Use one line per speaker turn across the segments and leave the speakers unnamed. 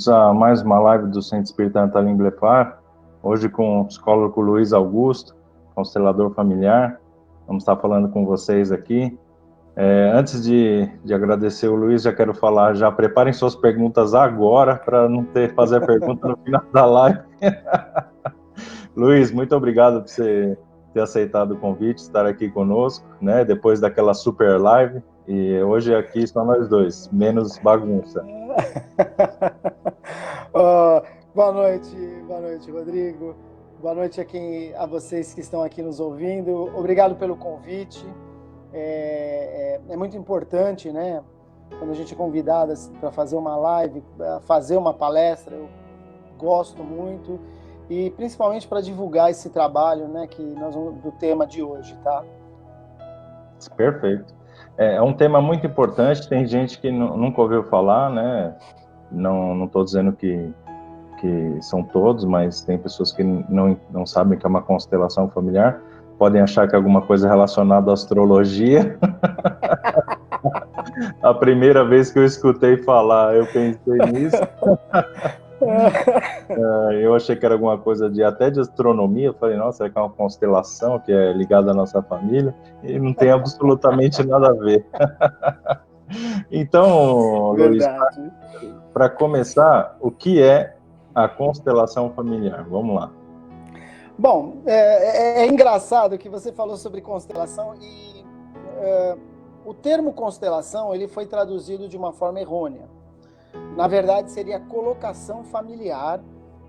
A mais uma live do Centro Espírita Antalim Blepar, hoje com o psicólogo Luiz Augusto, constelador familiar. Vamos estar falando com vocês aqui. Antes de agradecer o Luiz, já quero falar, já preparem suas perguntas agora, para não fazer a pergunta no final da live. Luiz, muito obrigado por você ter aceitado o convite, estar aqui conosco, né, depois daquela super live. E hoje aqui só nós dois, menos bagunça.
Boa noite, Rodrigo. Boa noite a vocês que estão aqui nos ouvindo. Obrigado pelo convite. É muito importante, né? Quando a gente é convidado para fazer uma live, fazer uma palestra, eu gosto muito. E principalmente para divulgar esse trabalho, né? Do tema de hoje, tá?
Perfeito. É um tema muito importante, tem gente que nunca ouviu falar, né? Não estou dizendo que são todos, mas tem pessoas que não sabem que é uma constelação familiar, podem achar que é alguma coisa relacionada à astrologia. A primeira vez que eu escutei falar, eu pensei nisso. Eu achei que era alguma coisa até de astronomia. Eu falei, nossa, será que é uma constelação que é ligada à nossa família? E não tem absolutamente nada a ver. Então, Luiz, para começar, o que é a constelação familiar? Vamos lá.
Bom, é engraçado que você falou sobre constelação e o termo constelação ele foi traduzido de uma forma errônea. Na verdade, seria colocação familiar,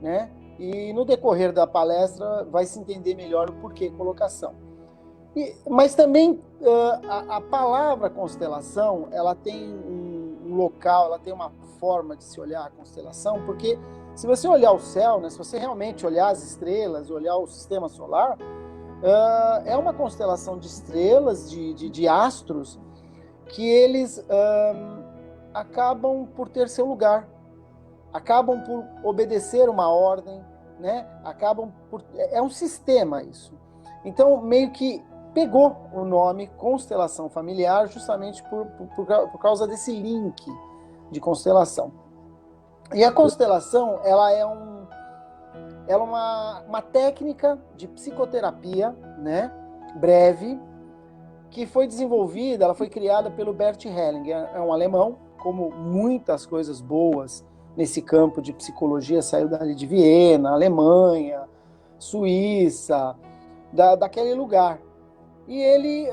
né? E no decorrer da palestra vai se entender melhor o porquê colocação. Mas também a palavra constelação, ela tem um local, ela tem uma forma de se olhar a constelação, porque se você olhar o céu, né, se você realmente olhar as estrelas, olhar o sistema solar, é uma constelação de estrelas, de astros, que eles acabam por ter seu lugar, acabam por obedecer uma ordem, né? É um sistema isso. Então, meio que pegou o nome constelação familiar justamente por causa desse link de constelação. E a constelação, ela é uma técnica de psicoterapia, né, breve, que foi desenvolvida, ela foi criada pelo Bert Hellinger, é um alemão, como muitas coisas boas nesse campo de psicologia, saiu dali de Viena, Alemanha, Suíça, daquele lugar. E ele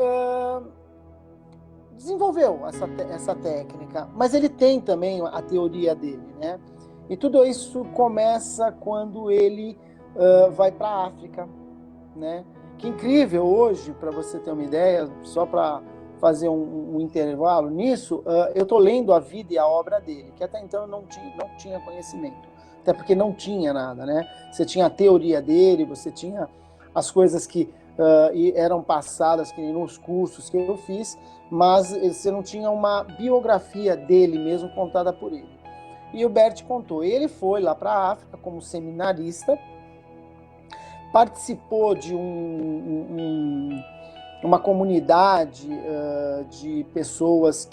desenvolveu essa técnica, mas ele tem também a teoria dele, né? E tudo isso começa quando ele vai para a África, né? Que incrível hoje, para você ter uma ideia, só para fazer um intervalo nisso, eu estou lendo a vida e a obra dele, que até então eu não tinha conhecimento, até porque não tinha nada, né? Você tinha a teoria dele, você tinha as coisas que eram passadas que nos cursos que eu fiz, mas você não tinha uma biografia dele mesmo contada por ele. E o Bert contou, ele foi lá para a África como seminarista, participou de uma comunidade de pessoas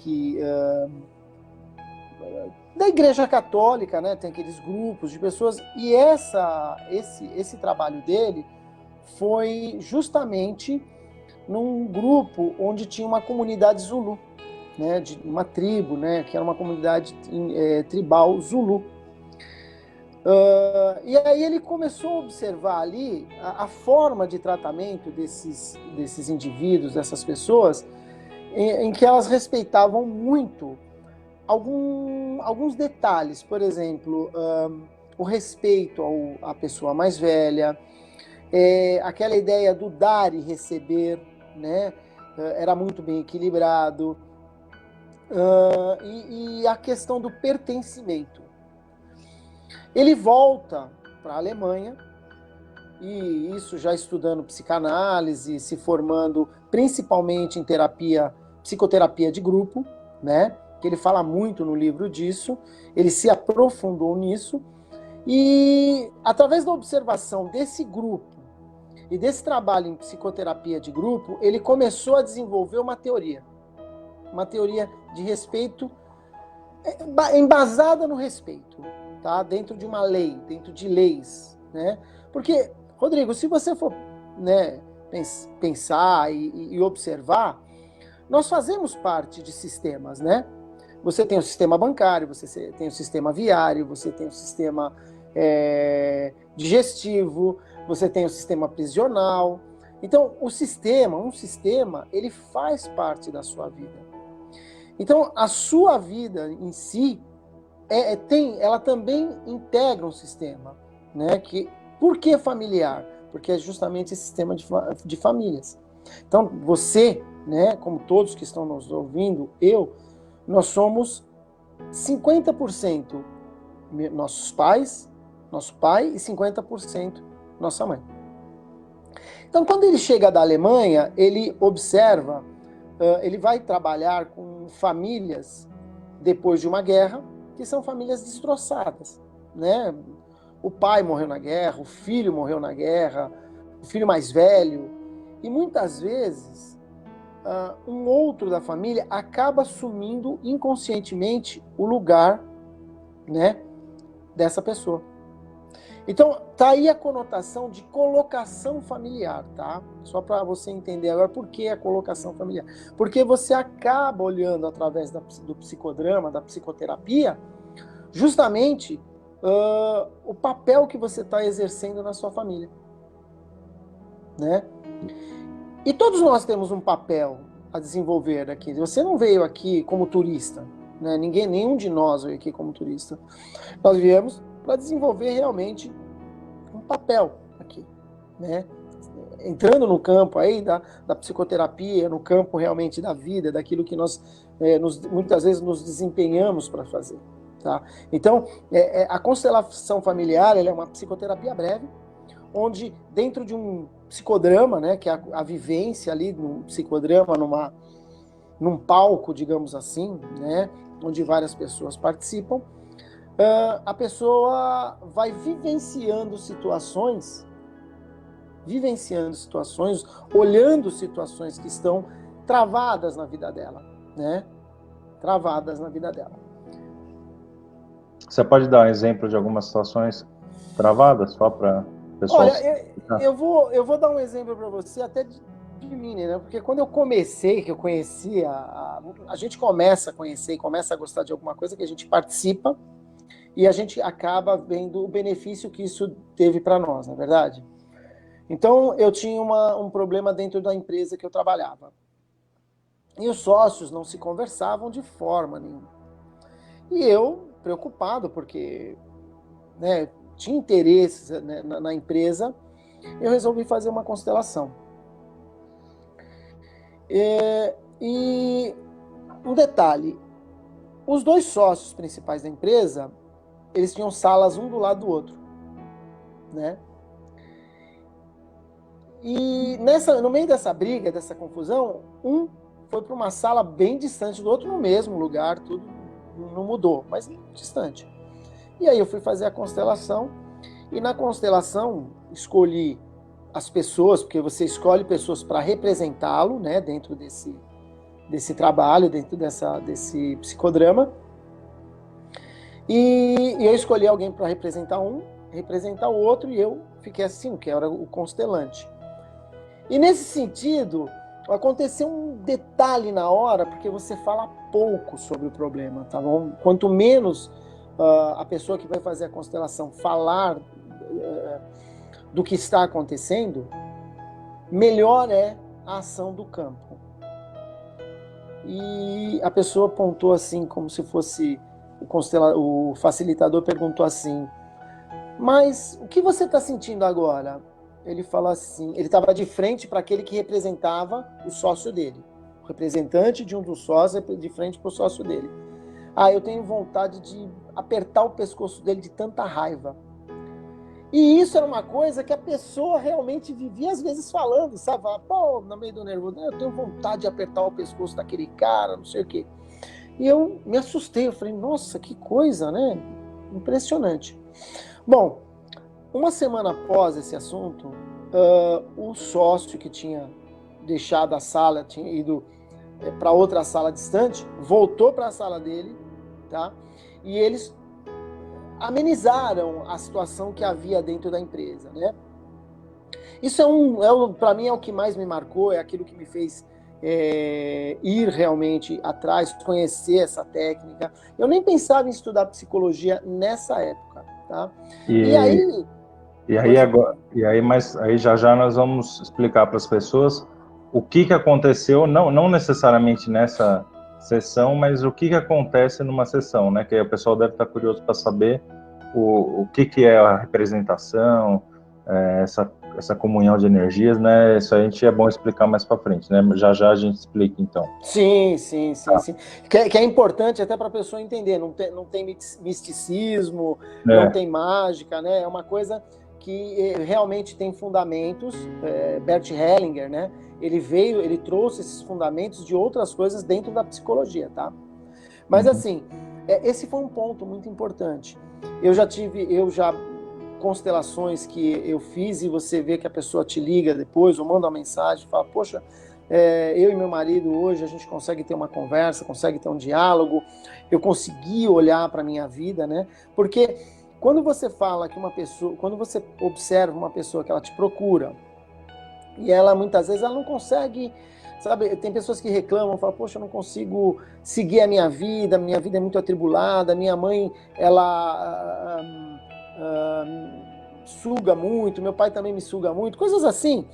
da Igreja Católica, né? Tem aqueles grupos de pessoas, e esse trabalho dele foi justamente num grupo onde tinha uma comunidade Zulu, né? De uma tribo, né? Que era uma comunidade tribal Zulu. E aí ele começou a observar ali a forma de tratamento desses indivíduos, dessas pessoas, em que elas respeitavam muito alguns detalhes. Por exemplo, o respeito à pessoa mais velha, aquela ideia do dar e receber, né? Era muito bem equilibrado. E a questão do pertencimento. Ele volta para a Alemanha, e isso já estudando psicanálise, se formando principalmente em psicoterapia de grupo, né? Que ele fala muito no livro disso, ele se aprofundou nisso, e através da observação desse grupo e desse trabalho em psicoterapia de grupo, ele começou a desenvolver uma teoria de respeito embasada no respeito. tá? Dentro de uma lei, dentro de leis, né? Porque, Rodrigo, se você for, né, pensar e observar, nós fazemos parte de sistemas, né? Você tem o sistema bancário, você tem o sistema viário, você tem o sistema digestivo, você tem o sistema prisional. Então, um sistema, ele faz parte da sua vida. Então, a sua vida em si, ela também integra um sistema, né? Por que familiar? Porque é justamente esse sistema de famílias. Então, você, né, como todos que estão nos ouvindo, nós somos 50% nossos pais, nosso pai, e 50% nossa mãe. Então, quando ele chega da Alemanha, ele observa, ele vai trabalhar com famílias depois de uma guerra, que são famílias destroçadas, né? O pai morreu na guerra, o filho morreu na guerra, o filho mais velho, e muitas vezes um outro da família acaba assumindo inconscientemente o lugar, né, dessa pessoa. Então, tá aí a conotação de colocação familiar, tá? Só para você entender agora por que a colocação familiar. Porque você acaba olhando através do psicodrama, da psicoterapia, justamente o papel que você está exercendo na sua família, né? E todos nós temos um papel a desenvolver aqui. Você não veio aqui como turista, né? Nenhum de nós veio aqui como turista. Nós viemos para desenvolver realmente um papel aqui, né? Entrando no campo aí da psicoterapia, no campo realmente da vida, daquilo que nós muitas vezes nos desempenhamos para fazer, tá? Então, a constelação familiar, ela é uma psicoterapia breve, onde dentro de um psicodrama, né, que é a vivência ali num psicodrama, num palco, digamos assim, né, onde várias pessoas participam, a pessoa vai vivenciando situações, olhando situações que estão travadas na vida dela, né? Travadas na vida dela.
Você pode dar um exemplo de algumas situações travadas, só para o pessoal...
Olha, eu vou dar um exemplo para você até de mim, né? Porque quando eu comecei, que eu conhecia, a gente começa a conhecer e começa a gostar de alguma coisa que a gente participa e a gente acaba vendo o benefício que isso teve para nós, não é verdade? Então, eu tinha um problema dentro da empresa que eu trabalhava. E os sócios não se conversavam de forma nenhuma. E eu, preocupado, porque, né, tinha interesses, né, na empresa, eu resolvi fazer uma constelação. E um detalhe, os dois sócios principais da empresa, eles tinham salas um do lado do outro, né? E no meio dessa briga, dessa confusão, um foi para uma sala bem distante do outro, no mesmo lugar, tudo não mudou, mas distante. E aí eu fui fazer a constelação, e na constelação escolhi as pessoas, porque você escolhe pessoas para representá-lo, né, dentro desse trabalho, dentro desse psicodrama. E eu escolhi alguém para representar o outro, e eu fiquei assim, que era o constelante. E nesse sentido, aconteceu um detalhe na hora, porque você fala pouco sobre o problema, tá bom? Quanto menos a pessoa que vai fazer a constelação falar do que está acontecendo, melhor é a ação do campo. E a pessoa apontou assim, como se fosse o facilitador perguntou assim: mas o que você está sentindo agora? Ele falou assim, ele estava de frente para aquele que representava o sócio dele. O representante de um dos sócios de frente para o sócio dele. Eu tenho vontade de apertar o pescoço dele de tanta raiva. E isso era uma coisa que a pessoa realmente vivia às vezes falando, sabe? Pô, no meio do nervoso, eu tenho vontade de apertar o pescoço daquele cara, não sei o quê. E eu me assustei, eu falei, nossa, que coisa, né? Impressionante. Bom, uma semana após esse assunto, o sócio que tinha deixado a sala, tinha ido para outra sala distante, voltou para a sala dele, tá? E eles amenizaram a situação que havia dentro da empresa, né? Isso para mim é o que mais me marcou, é aquilo que me fez ir realmente atrás, conhecer essa técnica. Eu nem pensava em estudar psicologia nessa época, tá? E aí...
Mas aí já já nós vamos explicar para as pessoas o que aconteceu, não necessariamente nessa sessão, mas o que acontece numa sessão, né? Que aí o pessoal deve estar curioso para saber o que é a representação, essa comunhão de energias, né? Isso a gente é bom explicar mais para frente, né? Já já a gente explica, então.
Sim. Que é importante até para a pessoa entender, não tem misticismo, não tem mágica, né? É uma coisa que realmente tem fundamentos. Bert Hellinger, né? Ele trouxe esses fundamentos de outras coisas dentro da psicologia, tá? Mas assim, esse foi um ponto muito importante. Eu já constelações que eu fiz e você vê que a pessoa te liga depois ou manda uma mensagem, fala, poxa, eu e meu marido hoje a gente consegue ter uma conversa, consegue ter um diálogo, eu consegui olhar para a minha vida, né? Porque quando você fala que quando você observa uma pessoa que ela te procura e ela muitas vezes ela não consegue, sabe, tem pessoas que reclamam, falam, poxa, eu não consigo seguir a minha vida é muito atribulada, minha mãe, ela suga muito, meu pai também me suga muito, coisas assim.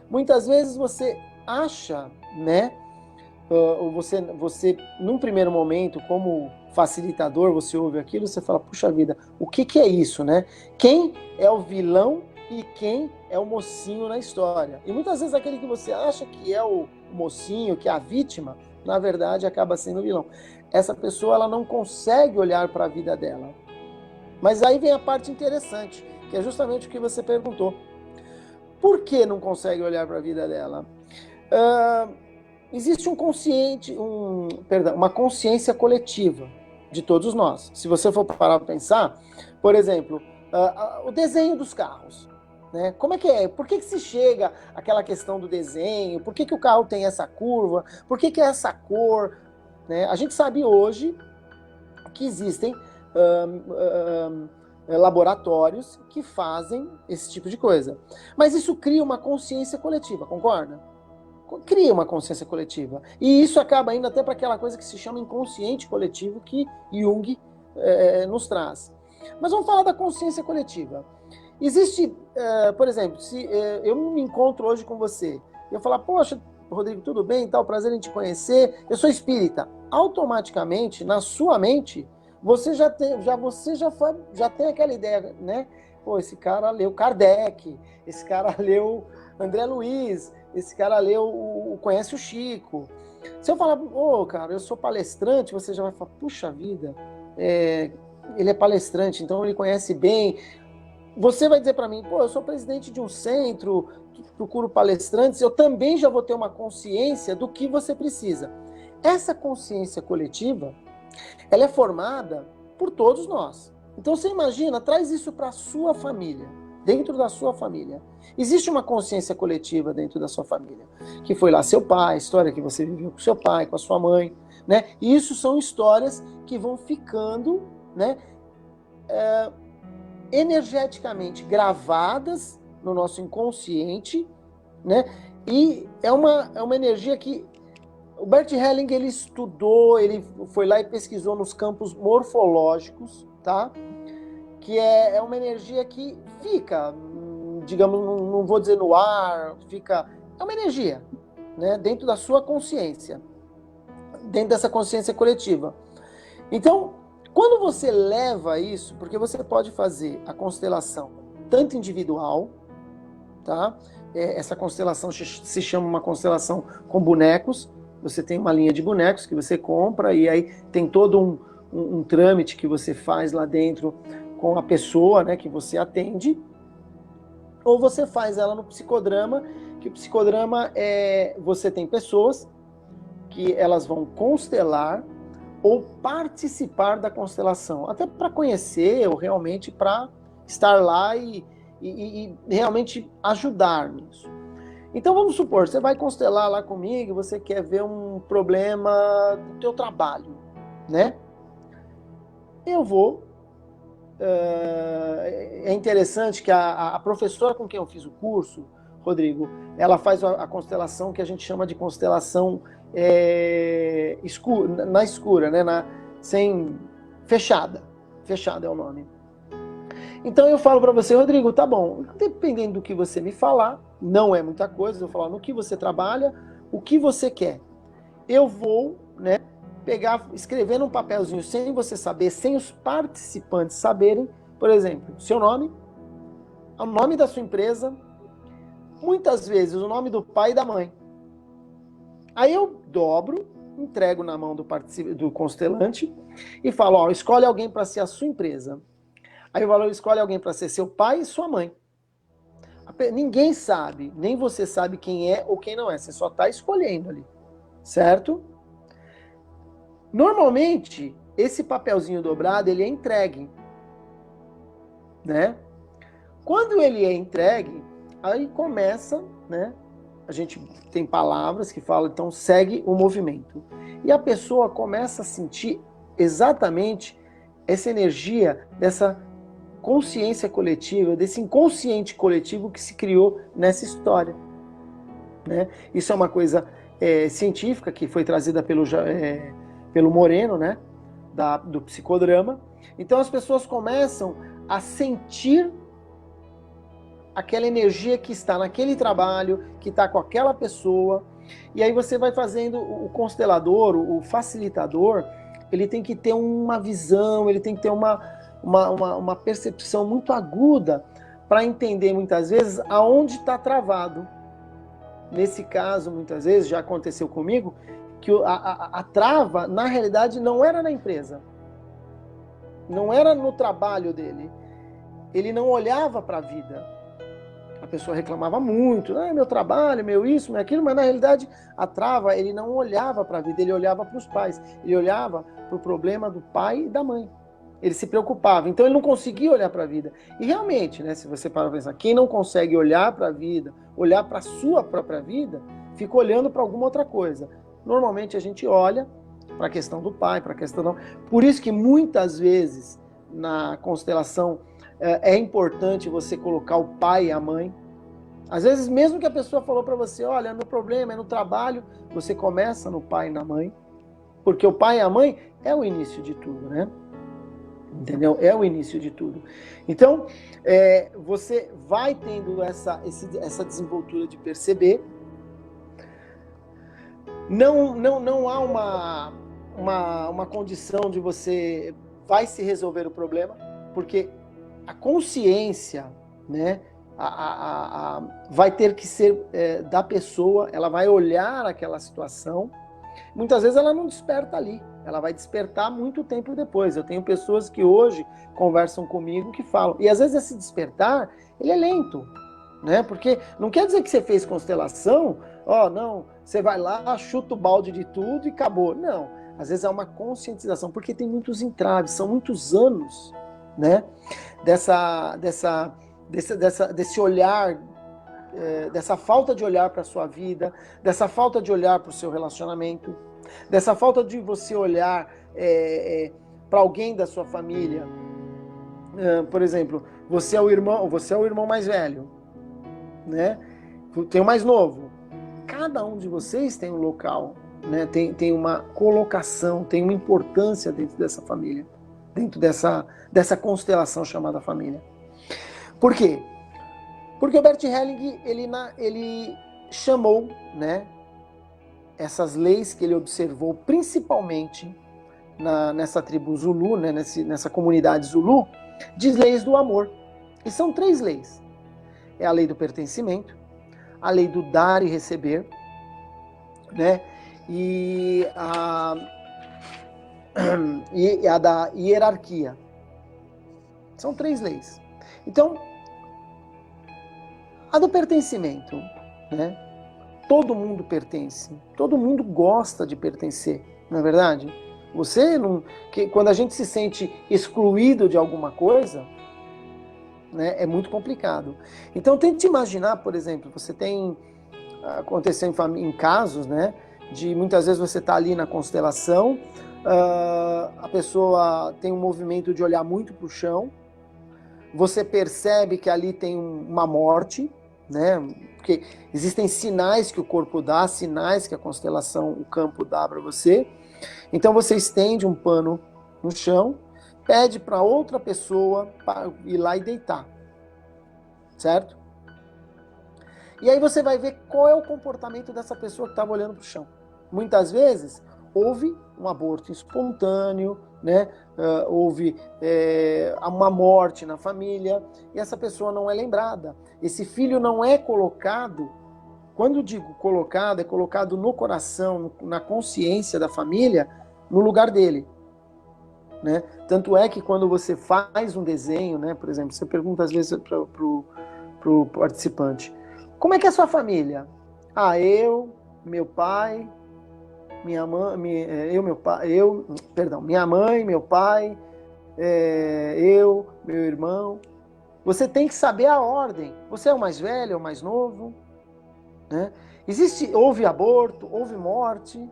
Muitas vezes você acha, né, você num primeiro momento, como facilitador, você ouve aquilo, você fala, puxa vida, o que é isso, né? Quem é o vilão e quem é o mocinho na história? E muitas vezes aquele que você acha que é o mocinho, que é a vítima, na verdade acaba sendo o vilão. Essa pessoa, ela não consegue olhar para a vida dela. Mas aí vem a parte interessante, que é justamente o que você perguntou. Por que não consegue olhar para a vida dela? Existe uma consciência coletiva de todos nós. Se você for parar para pensar, por exemplo, o desenho dos carros. Né? Como é que é? Por que se chega àquela questão do desenho? Por que o carro tem essa curva? Por que é essa cor? Né? A gente sabe hoje que existem laboratórios que fazem esse tipo de coisa. Mas isso cria uma consciência coletiva, concorda? Cria uma consciência coletiva. E isso acaba indo até para aquela coisa que se chama inconsciente coletivo, que Jung nos traz. Mas vamos falar da consciência coletiva. Existe, por exemplo, se eu me encontro hoje com você, eu falar, poxa, Rodrigo, tudo bem, tal, prazer em te conhecer, eu sou espírita. Automaticamente, na sua mente, você já tem aquela ideia, né? Pô, esse cara leu Kardec, esse cara leu André Luiz, esse cara conhece o Chico. Se eu falar, cara, eu sou palestrante, você já vai falar, puxa vida, ele é palestrante, então ele conhece bem. Você vai dizer para mim, eu sou presidente de um centro, procuro palestrantes, eu também já vou ter uma consciência do que você precisa. Essa consciência coletiva, ela é formada por todos nós. Então você imagina, traz isso para a sua família, dentro da sua família. Existe uma consciência coletiva dentro da sua família, que foi lá seu pai, a história que você viveu com seu pai, com a sua mãe, né? E isso são histórias que vão ficando, né, energeticamente gravadas no nosso inconsciente, né? E é uma energia que o Bert Hellinger, ele estudou, ele foi lá e pesquisou nos campos morfológicos, tá? Que é uma energia que fica, digamos, não vou dizer no ar, é uma energia, né? Dentro da sua consciência, dentro dessa consciência coletiva. Então, quando você leva isso, porque você pode fazer a constelação tanto individual, tá? Essa constelação se chama uma constelação com bonecos. Você tem uma linha de bonecos que você compra e aí tem todo um trâmite que você faz lá dentro com a pessoa, né, que você atende. Ou você faz ela no psicodrama, que o psicodrama você tem pessoas que elas vão constelar ou participar da constelação, até para conhecer ou realmente para estar lá e realmente ajudar nisso. Então vamos supor, você vai constelar lá comigo, você quer ver um problema do teu trabalho, né? Eu vou é interessante que a professora com quem eu fiz o curso, Rodrigo, ela faz a constelação que a gente chama de constelação na escura, né? Fechada é o nome. Então eu falo para você, Rodrigo, tá bom, dependendo do que você me falar, não é muita coisa, eu falo no que você trabalha, o que você quer. Eu vou, né, escrever num papelzinho sem você saber, sem os participantes saberem, por exemplo, seu nome, o nome da sua empresa, muitas vezes o nome do pai e da mãe. Aí eu dobro, entrego na mão do constelante e falo, ó, escolhe alguém para ser a sua empresa. Aí eu escolhe alguém para ser seu pai e sua mãe. Ninguém sabe, nem você sabe quem é ou quem não é, você só está escolhendo ali, certo? Normalmente, esse papelzinho dobrado, ele é entregue, né? Quando ele é entregue, aí começa, né? A gente tem palavras que falam, então segue o movimento. E a pessoa começa a sentir exatamente essa energia dessa consciência coletiva, desse inconsciente coletivo que se criou nessa história, né? Isso é uma coisa científica que foi trazida pelo Moreno, né? Do psicodrama. Então as pessoas começam a sentir aquela energia que está naquele trabalho, que está com aquela pessoa, e aí você vai fazendo o constelador, o facilitador, ele tem que ter uma visão, ele tem que ter uma percepção muito aguda para entender muitas vezes aonde está travado. Nesse caso, muitas vezes, já aconteceu comigo, que a trava, na realidade, não era na empresa, não era no trabalho dele, ele não olhava para a vida. A pessoa reclamava muito, meu trabalho, meu isso, meu aquilo, mas na realidade a trava, ele não olhava para a vida, ele olhava para os pais, ele olhava para o problema do pai e da mãe. Ele se preocupava, então ele não conseguia olhar para a vida. E realmente, né, se você parar para pensar, quem não consegue olhar para a vida, olhar para a sua própria vida, fica olhando para alguma outra coisa. Normalmente a gente olha para a questão do pai, para a questão da... Por isso que muitas vezes na constelação é importante você colocar o pai e a mãe. Às vezes, mesmo que a pessoa falou para você, olha, meu problema é no trabalho, você começa no pai e na mãe, porque o pai e a mãe é o início de tudo, né? Entendeu? É o início de tudo. Então, você vai tendo essa desenvoltura de perceber. Não há uma condição de você vai se resolver o problema, porque a consciência, né, vai ter que ser da pessoa, ela vai olhar aquela situação, muitas vezes ela não desperta ali, ela vai despertar muito tempo depois. Eu tenho pessoas que hoje conversam comigo que falam, e às vezes esse despertar, ele é lento, né, porque não quer dizer que você fez constelação, não, você vai lá, chuta o balde de tudo e acabou, não, às vezes é uma conscientização, porque tem muitos entraves, são muitos anos, né, desse olhar, dessa falta de olhar para a sua vida, dessa falta de olhar para o seu relacionamento, dessa falta de você olhar para alguém da sua família. Por exemplo, você é o irmão mais velho, né? Tem o mais novo. Cada um de vocês tem um local, né? Tem uma colocação, tem uma importância dentro dessa família, dentro dessa constelação chamada família. Por quê? Porque o Bert Helling, ele chamou, né, essas leis que ele observou, principalmente nessa tribo Zulu, né, nessa comunidade Zulu, de leis do amor. E são 3 leis. É a lei do pertencimento, a lei do dar e receber, né, e a da hierarquia. São 3 leis. Então, a do pertencimento, né? Todo mundo pertence, todo mundo gosta de pertencer, não é verdade? Quando a gente se sente excluído de alguma coisa, né, é muito complicado. Então tente imaginar, por exemplo, aconteceu em casos, né, de muitas vezes você está ali na constelação, a pessoa tem um movimento de olhar muito para o chão, você percebe que ali tem uma morte, né? Porque existem sinais que o corpo dá, sinais que a constelação, o campo dá para você. Então você estende um pano no chão, pede para outra pessoa ir lá e deitar, certo? E aí você vai ver qual é o comportamento dessa pessoa que estava olhando para o chão. Muitas vezes houve um aborto espontâneo, né? Houve uma morte na família, e essa pessoa não é lembrada. Esse filho não é colocado, quando digo colocado, é colocado no coração, na consciência da família, no lugar dele. Né? Tanto é que quando você faz um desenho, né? Por exemplo, você pergunta às vezes para o participante, como é que é a sua família? Ah, eu, meu pai, minha mãe, minha mãe, meu pai, eu, meu irmão. Você tem que saber a ordem. Você é o mais velho, é o mais novo, né? Houve aborto, houve morte.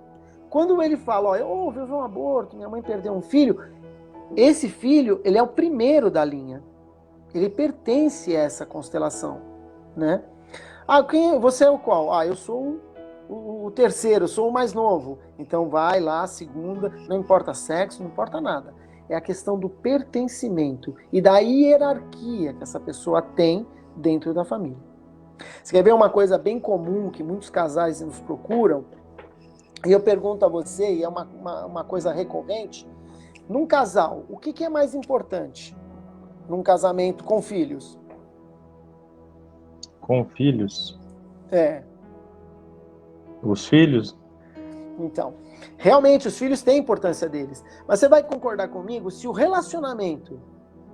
Quando ele fala, ó, houve um aborto, minha mãe perdeu um filho, esse filho, ele é o primeiro da linha. Ele pertence a essa constelação, né? Ah, você é o qual? Ah, eu sou o terceiro, eu sou o mais novo. Então vai lá, segunda, não importa sexo, não importa nada. É a questão do pertencimento e da hierarquia que essa pessoa tem dentro da família. Você quer ver uma coisa bem comum que muitos casais nos procuram? E eu pergunto a você, e é uma coisa recorrente, num casal, o que é mais importante num casamento com filhos?
Com filhos?
É.
Os filhos?
Então, realmente os filhos têm a importância deles. Mas você vai concordar comigo, se o relacionamento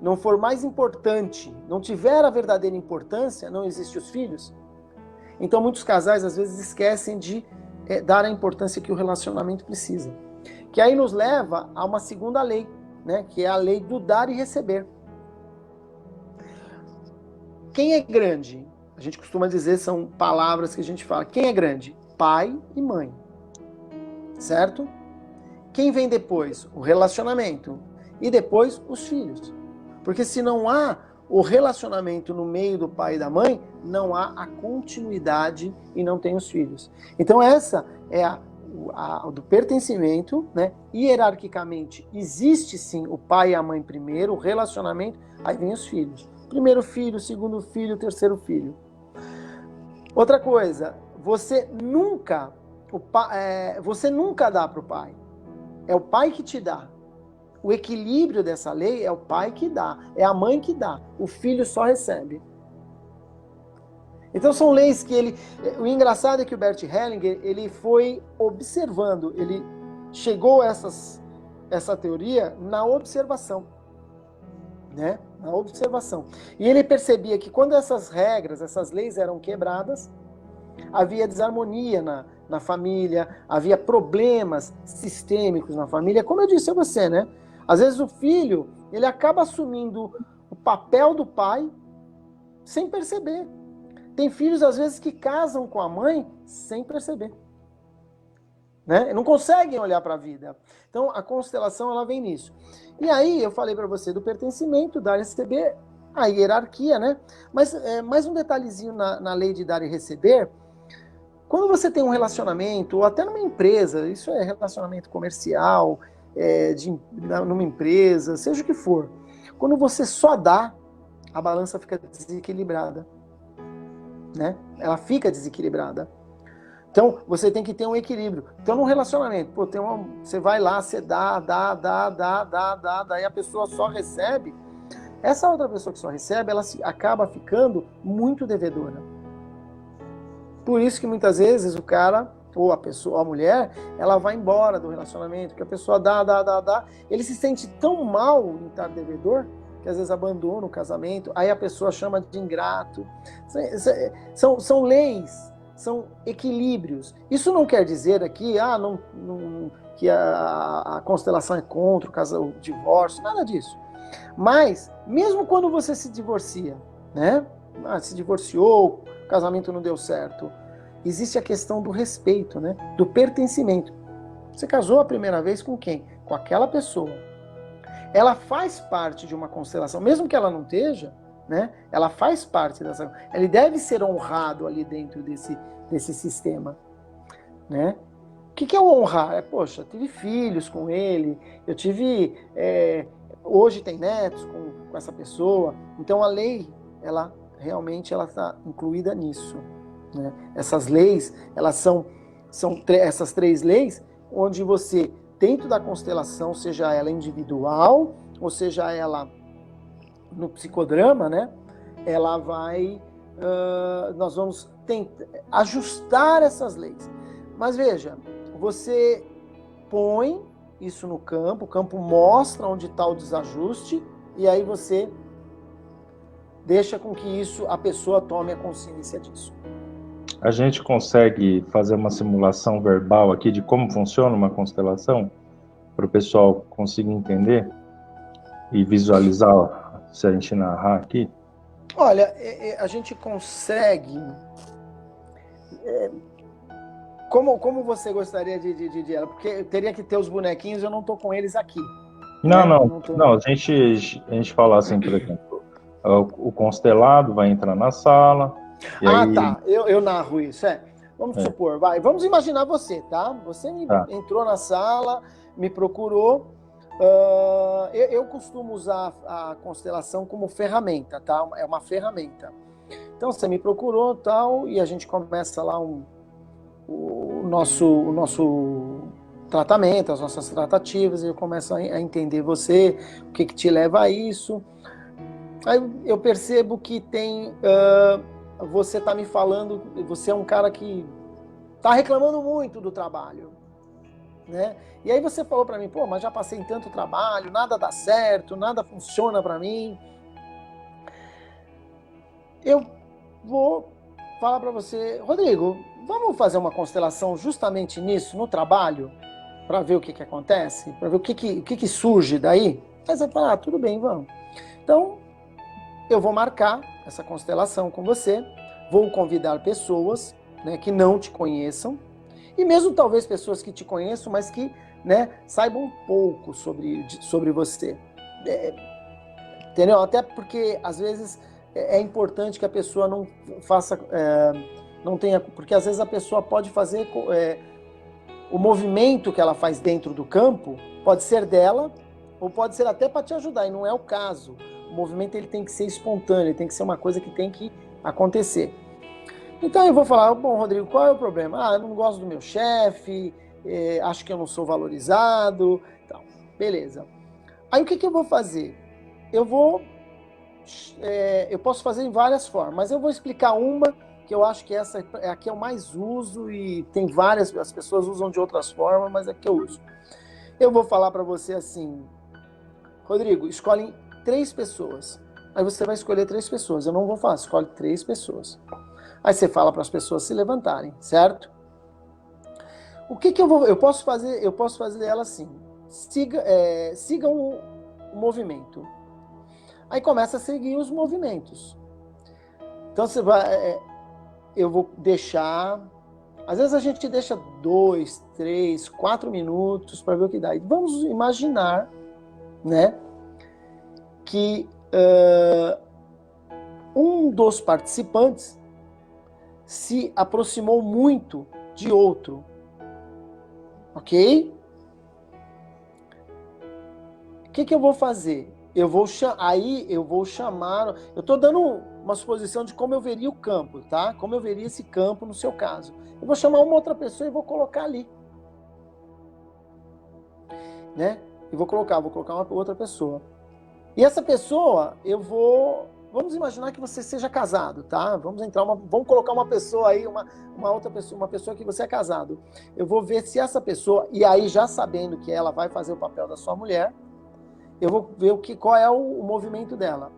não for mais importante, não tiver a verdadeira importância, não existem os filhos? Então muitos casais às vezes esquecem de dar a importância que o relacionamento precisa. Que aí nos leva a uma segunda lei, né? Que é a lei do dar e receber. Quem é grande? A gente costuma dizer, são palavras que a gente fala. Quem é grande? Pai e mãe. Certo? Quem vem depois? O relacionamento. E depois, os filhos. Porque se não há o relacionamento no meio do pai e da mãe, não há a continuidade e não tem os filhos. Então essa é a do pertencimento, né? Hierarquicamente, existe sim o pai e a mãe primeiro, o relacionamento, aí vem os filhos. Primeiro filho, segundo filho, terceiro filho. Outra coisa, você nunca dá para o pai. É o pai que te dá. O equilíbrio dessa lei é o pai que dá, é a mãe que dá. O filho só recebe. Então são leis que o engraçado é que o Bert Hellinger, ele foi observando, ele chegou a essa teoria na observação, né? Na observação. E ele percebia que quando essas regras, essas leis eram quebradas, havia desarmonia na família, havia problemas sistêmicos na família. Como eu disse a você, né? Às vezes o filho, ele acaba assumindo o papel do pai sem perceber. Tem filhos, às vezes, que casam com a mãe sem perceber. Né? Não conseguem olhar para a vida. Então, a constelação, ela vem nisso. E aí, eu falei para você do pertencimento, dar e receber, a hierarquia, né? Mas mais um detalhezinho na lei de dar e receber. Quando você tem um relacionamento, ou até numa empresa, isso é relacionamento comercial, numa empresa, seja o que for. Quando você só dá, a balança fica desequilibrada. Né? Ela fica desequilibrada. Então, você tem que ter um equilíbrio. Então, num relacionamento, você vai lá, você dá, daí a pessoa só recebe. Essa outra pessoa que só recebe, ela acaba ficando muito devedora. Por isso que muitas vezes o cara, ou a pessoa, a mulher, ela vai embora do relacionamento, que a pessoa dá. Ele se sente tão mal em estar devedor, que às vezes abandona o casamento, aí a pessoa chama de ingrato. São leis, são equilíbrios. Isso não quer dizer aqui que a constelação é contra o divórcio, nada disso. Mas, mesmo quando você se divorcia, né? Se divorciou, o casamento não deu certo, existe a questão do respeito, né? Do pertencimento. Você casou a primeira vez com quem? Com aquela pessoa. ela faz parte de uma constelação, mesmo que ela não esteja, né? Ela faz parte dessa. Ele deve ser honrado ali dentro desse sistema, né? O que é honrar? Poxa, eu tive filhos com ele, eu tive, hoje tem netos com essa pessoa. Então a lei, ela realmente ela está incluída nisso, né? Essas leis, elas são essas 3 leis, onde você, dentro da constelação, seja ela individual, ou seja ela no psicodrama, né? Ela vai, nós vamos tentar ajustar essas leis. Mas veja, você põe isso no campo, o campo mostra onde está o desajuste, e aí você deixa com que a pessoa tome a consciência disso.
A gente consegue fazer uma simulação verbal aqui de como funciona uma constelação, para o pessoal conseguir entender e visualizar, se a gente narrar aqui?
Olha, a gente consegue... Como você gostaria de ela? Porque eu teria que ter os bonequinhos, eu não estou com eles aqui.
Não, a gente fala assim, por exemplo, o constelado vai entrar na sala.
Tá, eu narro isso, Vamos supor, vamos imaginar você, tá? Você entrou na sala, me procurou. Eu costumo usar a constelação como ferramenta, tá? É uma ferramenta. Então você me procurou, tal, e a gente começa lá o nosso tratamento, as nossas tratativas, e eu começo a entender você, o que te leva a isso. Aí eu percebo que você está me falando, você é um cara que está reclamando muito do trabalho, né? E aí você falou para mim, mas já passei em tanto trabalho, nada dá certo, nada funciona para mim. Eu vou falar para você, Rodrigo, vamos fazer uma constelação justamente nisso, no trabalho, para ver o que acontece, para ver o que surge daí? Aí você fala, tudo bem, vamos. Então, eu vou marcar essa constelação com você, vou convidar pessoas, né, que não te conheçam, e mesmo talvez pessoas que te conheçam, mas que, né, saibam um pouco sobre você. Entendeu? Até porque, às vezes, é importante que a pessoa não faça... não tenha, porque às vezes a pessoa pode fazer... o movimento que ela faz dentro do campo pode ser dela, ou pode ser até para te ajudar, e não é o caso. O movimento ele tem que ser espontâneo, tem que ser uma coisa que tem que acontecer. Então eu vou falar, bom, Rodrigo, qual é o problema? Eu não gosto do meu chefe, acho que eu não sou valorizado, então, beleza. Aí o que eu vou fazer? Eu posso fazer em várias formas, mas eu vou explicar uma que eu acho que essa aqui eu mais uso, e tem várias, as pessoas usam de outras formas, mas é que eu uso. Eu vou falar para você assim, Rodrigo, escolhe 3 pessoas. Aí você vai escolher 3 pessoas. Eu não vou falar, escolhe 3 pessoas. Aí você fala para as pessoas se levantarem, certo? O que eu posso fazer? Eu posso fazer ela assim. Sigam o movimento. Aí começa a seguir os movimentos. Então você vai... eu vou deixar... Às vezes a gente deixa 2, 3, 4 minutos para ver o que dá. E vamos imaginar, né, que um dos participantes se aproximou muito de outro. Ok? O que eu vou fazer? Eu vou chamar... Eu estou dando uma suposição de como eu veria o campo, tá? Como eu veria esse campo no seu caso. Eu vou chamar uma outra pessoa e vou colocar ali. Né? Eu vou colocar uma outra pessoa. E essa pessoa, vamos imaginar que você seja casado, tá? Vamos colocar uma pessoa aí, uma outra pessoa, uma pessoa que você é casado. Eu vou ver se essa pessoa, e aí já sabendo que ela vai fazer o papel da sua mulher, eu vou ver qual é o movimento dela.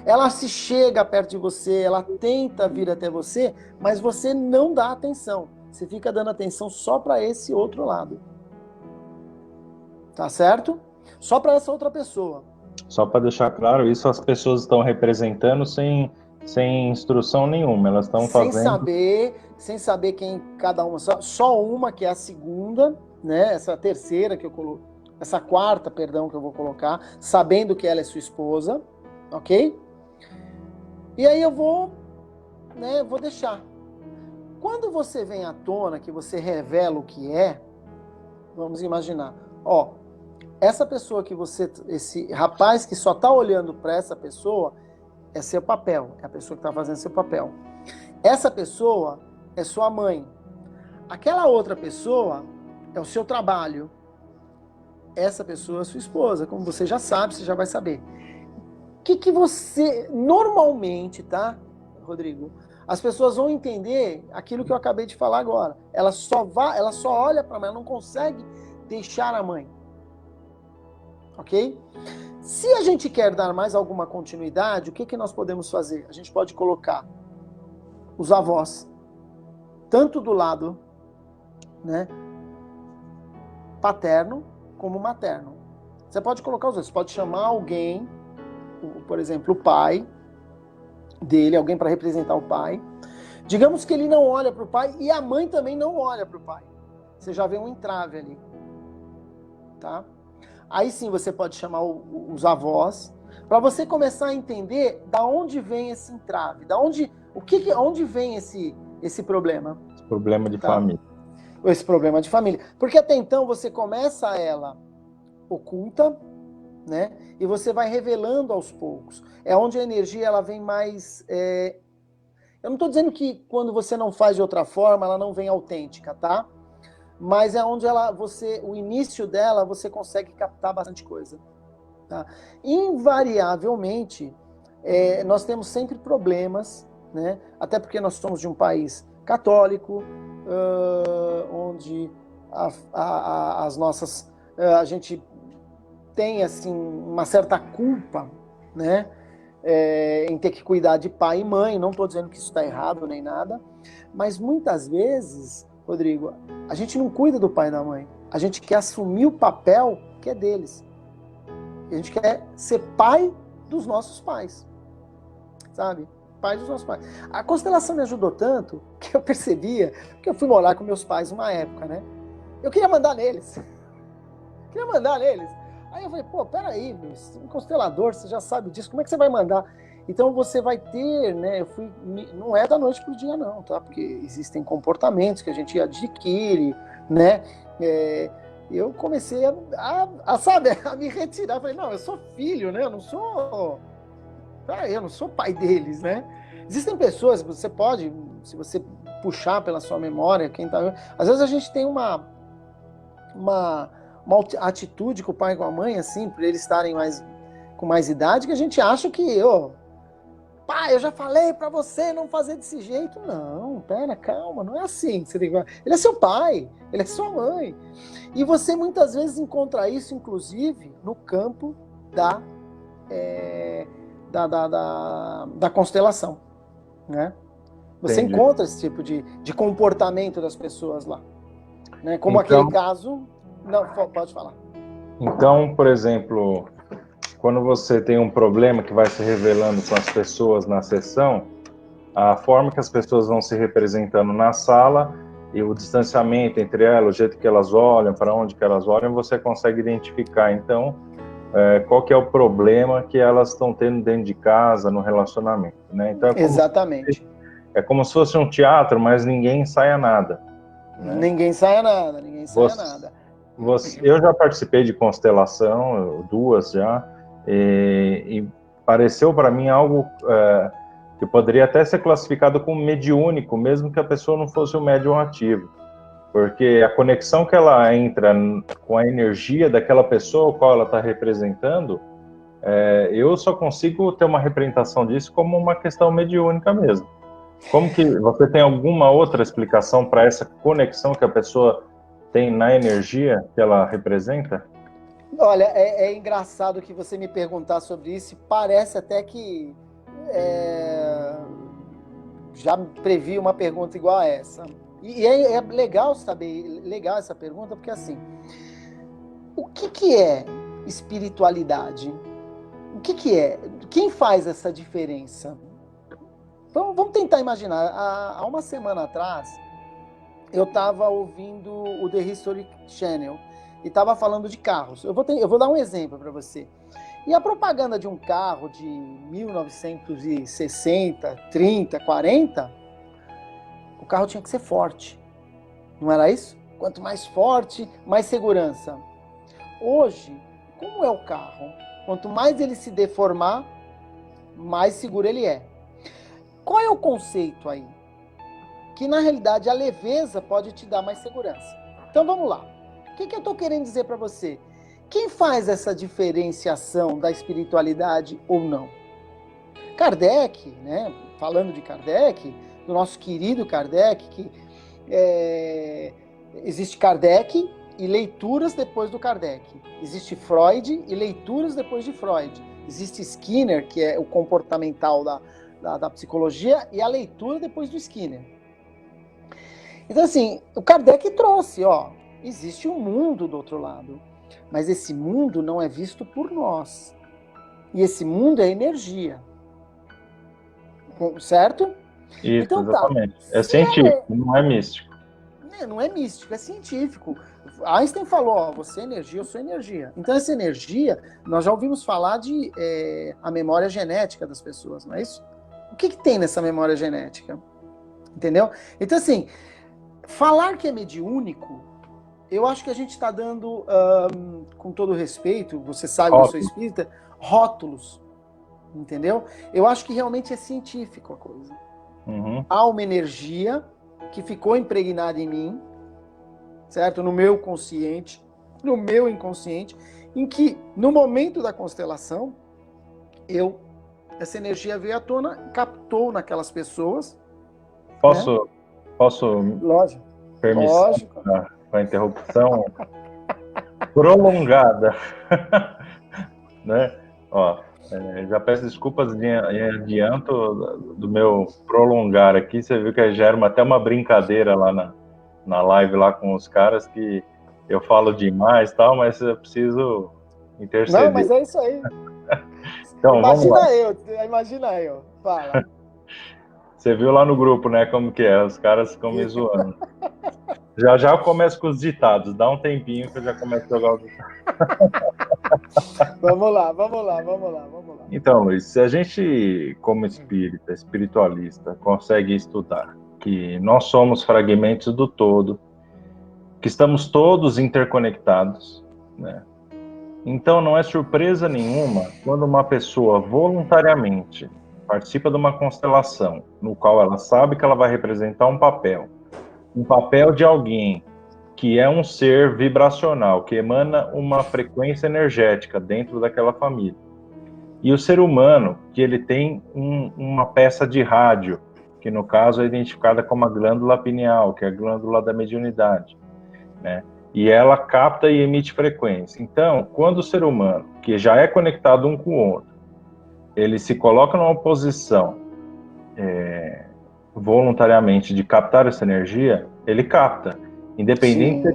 Ela se chega perto de você, ela tenta vir até você, mas você não dá atenção. Você fica dando atenção só para esse outro lado. Tá certo? Só para essa outra pessoa.
Só para deixar claro, isso as pessoas estão representando sem instrução nenhuma, elas estão fazendo...
Sem saber quem cada uma... Só uma, que é a segunda, né? Essa terceira que eu essa quarta, perdão, que eu vou colocar, sabendo que ela é sua esposa, ok? E aí eu vou, né, vou deixar. Quando você vem à tona, que você revela o que é, vamos imaginar, ó, essa pessoa que você, esse rapaz que só está olhando para essa pessoa, é seu papel, é a pessoa que está fazendo seu papel. Essa pessoa é sua mãe. Aquela outra pessoa é o seu trabalho. Essa pessoa é sua esposa, como você já sabe, você já vai saber. O que você, normalmente, tá, Rodrigo? As pessoas vão entender aquilo que eu acabei de falar agora. Ela só olha para a mãe, ela não consegue deixar a mãe. Ok? Se a gente quer dar mais alguma continuidade, o que nós podemos fazer? A gente pode colocar os avós, tanto do lado, né, paterno como materno. Você pode colocar os dois. Você pode chamar alguém, por exemplo, o pai dele, alguém para representar o pai. Digamos que ele não olha para o pai e a mãe também não olha para o pai. Você já vê um entrave ali. Tá? Aí sim você pode chamar os avós, para você começar a entender da onde vem esse entrave, onde vem esse problema.
Esse problema de
tá?
família.
Esse problema de família. Porque até então você começa ela oculta, né? E você vai revelando aos poucos. É onde a energia ela vem mais... Eu não estou dizendo que quando você não faz de outra forma, ela não vem autêntica, tá? Mas é onde o início dela, você consegue captar bastante coisa. Tá? Invariavelmente, nós temos sempre problemas, né? Até porque nós somos de um país católico, onde as nossas... a gente tem assim, uma certa culpa, né? Em ter que cuidar de pai e mãe. Não estou dizendo que isso está errado nem nada, mas muitas vezes, Rodrigo, a gente não cuida do pai e da mãe. A gente quer assumir o papel que é deles. A gente quer ser pai dos nossos pais, sabe? Pai dos nossos pais. A constelação me ajudou tanto que eu percebia que eu fui morar com meus pais uma época, né? Eu queria mandar neles. Aí eu falei, pô, peraí, um constelador, você já sabe disso, como é que você vai mandar? Então você vai ter, né, não é da noite pro dia não, tá? Porque existem comportamentos que a gente adquire, né? Eu comecei sabe, a me retirar, falei, não, eu sou filho, né? Eu não sou pai deles, né? Existem pessoas, você pode, se você puxar pela sua memória, às vezes a gente tem uma atitude com o pai e com a mãe, assim, por eles estarem com mais idade, que a gente acha que, pai, eu já falei pra você não fazer desse jeito. Não, pera, calma, não é assim. Ele é seu pai, ele é sua mãe. E você muitas vezes encontra isso, inclusive, no campo da constelação, né? Você
Entendi.
encontra esse tipo de comportamento das pessoas lá, né? Como aquele caso... Não, pode falar.
Então, por exemplo, quando você tem um problema que vai se revelando com as pessoas na sessão, a forma que as pessoas vão se representando na sala e o distanciamento entre elas, o jeito que elas olham, para onde que elas olham, você consegue identificar, então, qual que é o problema que elas estão tendo dentro de casa, no relacionamento, né? Então,
exatamente.
É como se fosse um teatro, mas ninguém ensaia nada. Né?
Ninguém ensaia nada.
Eu já participei de constelação, 2 já, e pareceu para mim algo que poderia até ser classificado como mediúnico, mesmo que a pessoa não fosse um médium ativo, porque a conexão que ela entra com a energia daquela pessoa, qual ela está representando, eu só consigo ter uma representação disso como uma questão mediúnica mesmo. Como que você tem alguma outra explicação para essa conexão que a pessoa tem na energia que ela representa?
Olha, é engraçado que você me perguntar sobre isso. Parece até que já previ uma pergunta igual a essa. E é legal saber, legal essa pergunta, porque assim, o que é espiritualidade? O que é? Quem faz essa diferença? Vamos tentar imaginar. Há uma semana atrás, eu estava ouvindo o The History Channel. e estava falando de carros. Eu vou dar um exemplo para você. E a propaganda de um carro de 1960, 30, 40, o carro tinha que ser forte. Não era isso? Quanto mais forte, mais segurança. Hoje, como é o carro? Quanto mais ele se deformar, mais seguro ele é. Qual é o conceito aí? Que na realidade a leveza pode te dar mais segurança. Então vamos lá. O que eu estou querendo dizer para você? Quem faz essa diferenciação da espiritualidade ou não? Kardec, né? Falando de Kardec, do nosso querido Kardec, que existe Kardec e leituras depois do Kardec. Existe Freud e leituras depois de Freud. Existe Skinner, que é o comportamental da psicologia, e a leitura depois do Skinner. Então, assim, o Kardec trouxe, existe um mundo do outro lado, mas esse mundo não é visto por nós. E esse mundo é energia. Certo?
Isso,
então,
exatamente. É científico, não é místico.
Não é místico, é científico. Einstein falou, você é energia, eu sou energia. Então, essa energia, nós já ouvimos falar de a memória genética das pessoas, não é isso? O que tem nessa memória genética? Entendeu? Então, assim, falar que é mediúnico, eu acho que a gente está dando, com todo respeito, você sabe, eu sou espírita, rótulos, entendeu? Eu acho que realmente é científico a coisa.
Uhum.
Há uma energia que ficou impregnada em mim, certo? No meu consciente, no meu inconsciente, em que, no momento da constelação, essa energia veio à tona, captou naquelas pessoas.
Posso
Lógico.
permissão para interrupção prolongada, né? Já peço desculpas em adianto do meu prolongar aqui. Você viu que gera até uma brincadeira lá na live lá com os caras, que eu falo demais e tal, mas eu preciso interceder.
Não, mas é isso aí.
Então,
imagina eu. Fala.
Você viu lá no grupo, né, como que é, os caras ficam me zoando. Já eu começo com os ditados, dá um tempinho que eu já começo a jogar os ditados.
Vamos lá.
Então, Luiz, se a gente, como espiritualista, consegue estudar que nós somos fragmentos do todo, que estamos todos interconectados, né? Então não é surpresa nenhuma quando uma pessoa voluntariamente participa de uma constelação, no qual ela sabe que ela vai representar um papel de alguém que é um ser vibracional, que emana uma frequência energética dentro daquela família. E o ser humano, que ele tem uma peça de rádio, que no caso é identificada como a glândula pineal, que é a glândula da mediunidade, né? E ela capta e emite frequência. Então, quando o ser humano, que já é conectado um com o outro, ele se coloca numa posição voluntariamente de captar essa energia, ele capta. Independente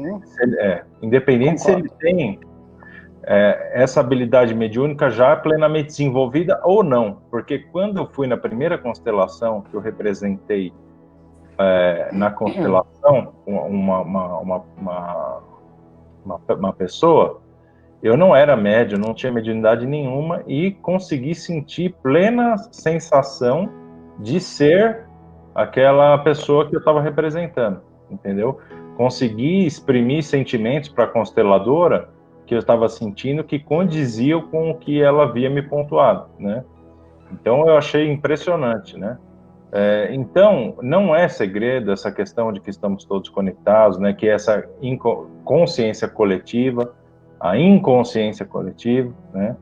se ele tem essa habilidade mediúnica já plenamente desenvolvida ou não. Porque quando eu fui na primeira constelação que eu representei na constelação, uma pessoa, eu não era médium, não tinha mediunidade nenhuma e consegui sentir plena sensação de ser aquela pessoa que eu estava representando, entendeu? Consegui exprimir sentimentos para a consteladora que eu estava sentindo que condiziam com o que ela havia me pontuado, né? Então eu achei impressionante, né? Então, não é segredo essa questão de que estamos todos conectados, né? Que essa consciência coletiva, a inconsciência coletiva, né?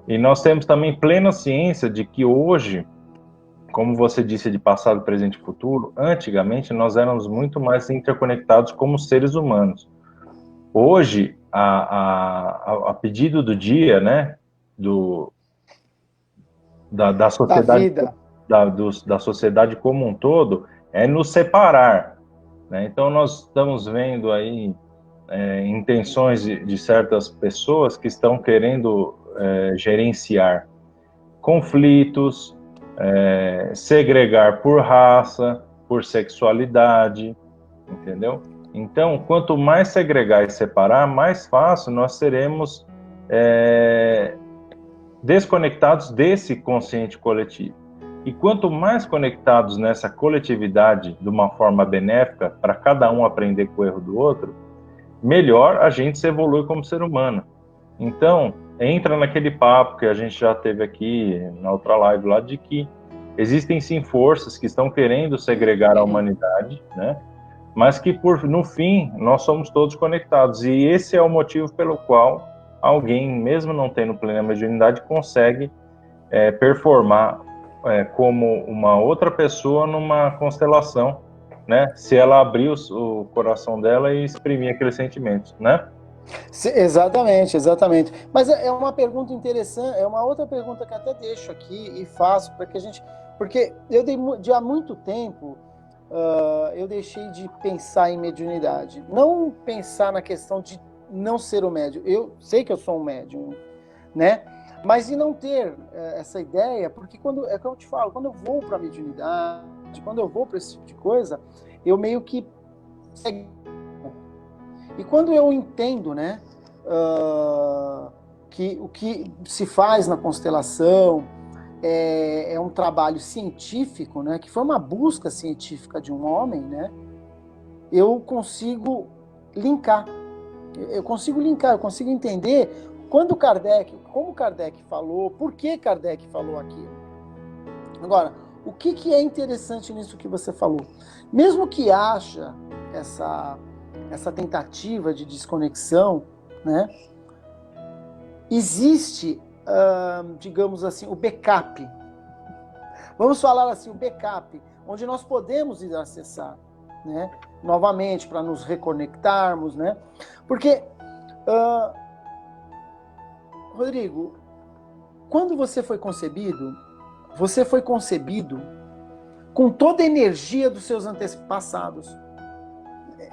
E nós temos também plena ciência de que hoje, como você disse, de passado, presente e futuro, antigamente nós éramos muito mais interconectados como seres humanos. Hoje, a pedido do dia, né? Da sociedade, da sociedade como um todo, é nos separar, né? Então nós estamos vendo aí intenções de certas pessoas que estão querendo gerenciar conflitos, segregar por raça, por sexualidade, entendeu? Então, quanto mais segregar e separar, mais fácil nós seremos desconectados desse consciente coletivo. E quanto mais conectados nessa coletividade de uma forma benéfica, para cada um aprender com o erro do outro, melhor a gente se evolui como ser humano. Então, entra naquele papo que a gente já teve aqui na outra live lá, de que existem sim forças que estão querendo segregar a humanidade, né? Mas que no fim nós somos todos conectados, e esse é o motivo pelo qual alguém, mesmo não tendo plena mediunidade, consegue performar como uma outra pessoa numa constelação, né? Se ela abrir o coração dela e exprimir aqueles sentimentos, né?
Exatamente, exatamente. Mas é uma pergunta interessante, é uma outra pergunta que até deixo aqui e faço para que a gente, porque há muito tempo eu deixei de pensar em mediunidade, não pensar na questão de não ser um médium. Eu sei que eu sou um médium, né? Mas de não ter essa ideia, porque é como eu te falo, quando eu vou para a mediunidade, quando eu vou para esse tipo de coisa, eu meio que... E quando eu entendo, né, que o que se faz na constelação é um trabalho científico, né, que foi uma busca científica de um homem, né, eu consigo linkar. Eu consigo entender como Kardec falou, por que Kardec falou aquilo. Agora, o que é interessante nisso que você falou? Mesmo que haja essa tentativa de desconexão, né, existe, digamos assim, o backup. Vamos falar assim, o backup, onde nós podemos ir acessar, né, novamente, para nos reconectarmos, né? Porque, Rodrigo, quando você foi concebido com toda a energia dos seus antepassados.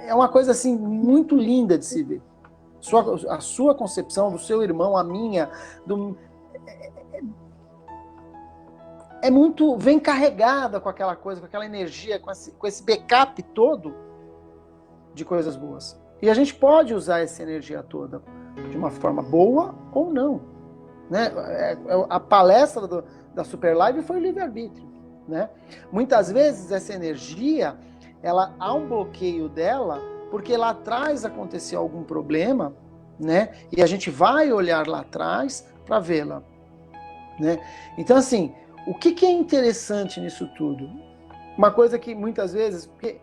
É uma coisa assim muito linda de se ver. A sua concepção, do seu irmão, a minha, muito, vem carregada com aquela coisa, com aquela energia, com esse backup todo de coisas boas. E a gente pode usar essa energia toda de uma forma boa ou não, né? A palestra da Super Live foi o livre-arbítrio, né? Muitas vezes essa energia, há um bloqueio dela, porque lá atrás aconteceu algum problema, né? E a gente vai olhar lá atrás para vê-la, né? Então, assim, o que é interessante nisso tudo? Uma coisa que muitas vezes... Porque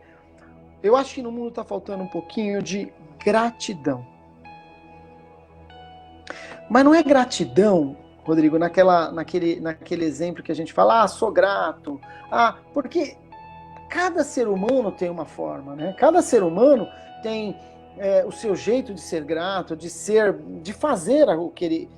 eu acho que no mundo está faltando um pouquinho de gratidão. Mas não é gratidão, Rodrigo, naquele exemplo que a gente fala, sou grato. Porque cada ser humano tem uma forma, né? Cada ser humano tem o seu jeito de ser grato, de fazer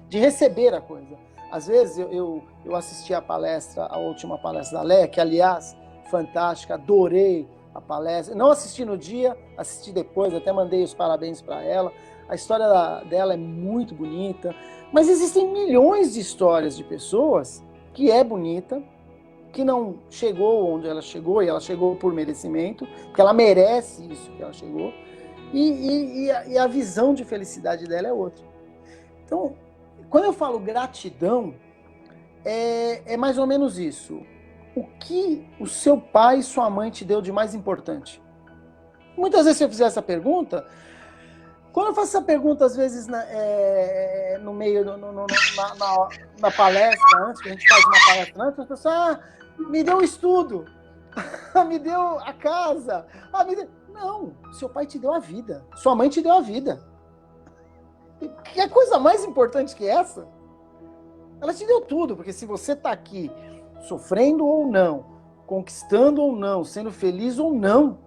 de receber a coisa. Às vezes eu assisti a última palestra da Léa, que aliás, fantástica, adorei a palestra. Não assisti no dia, assisti depois, até mandei os parabéns para ela. A história dela é muito bonita, mas existem milhões de histórias de pessoas que é bonita, que não chegou onde ela chegou, e ela chegou por merecimento, porque ela merece isso que ela chegou, e a visão de felicidade dela é outra. Então, quando eu falo gratidão, é mais ou menos isso. O que o seu pai e sua mãe te deu de mais importante? Muitas vezes, se eu fizer essa pergunta, quando eu faço essa pergunta, às vezes, no meio, na palestra, antes, que a gente faz uma palestra antes, as pessoas, me deu um estudo, me deu a casa, Não, seu pai te deu a vida, sua mãe te deu a vida. Que coisa mais importante que essa? Ela te deu tudo, porque se você está aqui sofrendo ou não, conquistando ou não, sendo feliz ou não,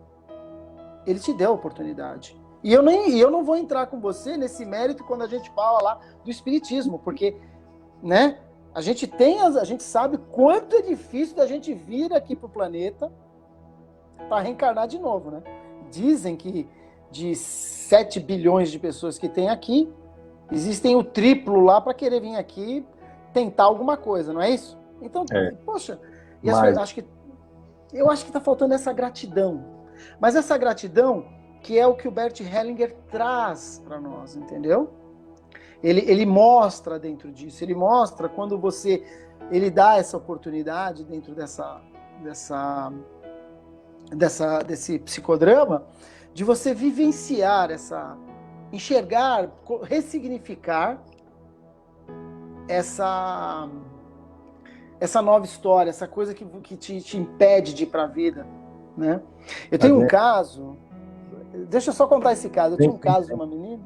ele te deu a oportunidade. E eu não vou entrar com você nesse mérito quando a gente fala lá do espiritismo, porque, né, a gente sabe quanto é difícil da gente vir aqui pro planeta para reencarnar de novo, né? Dizem que de 7 bilhões de pessoas que tem aqui, existem o triplo lá para querer vir aqui tentar alguma coisa, não é isso? Então, poxa, eu acho que está faltando essa gratidão. Mas essa gratidão, que é o que o Bert Hellinger traz para nós, entendeu? Ele mostra dentro disso, ele mostra quando ele dá essa oportunidade dentro desse psicodrama, de você vivenciar enxergar, ressignificar essa nova história, essa coisa que te impede de ir para a vida, né? Eu tenho um caso, deixa eu só contar esse caso. Eu tinha um caso de uma menina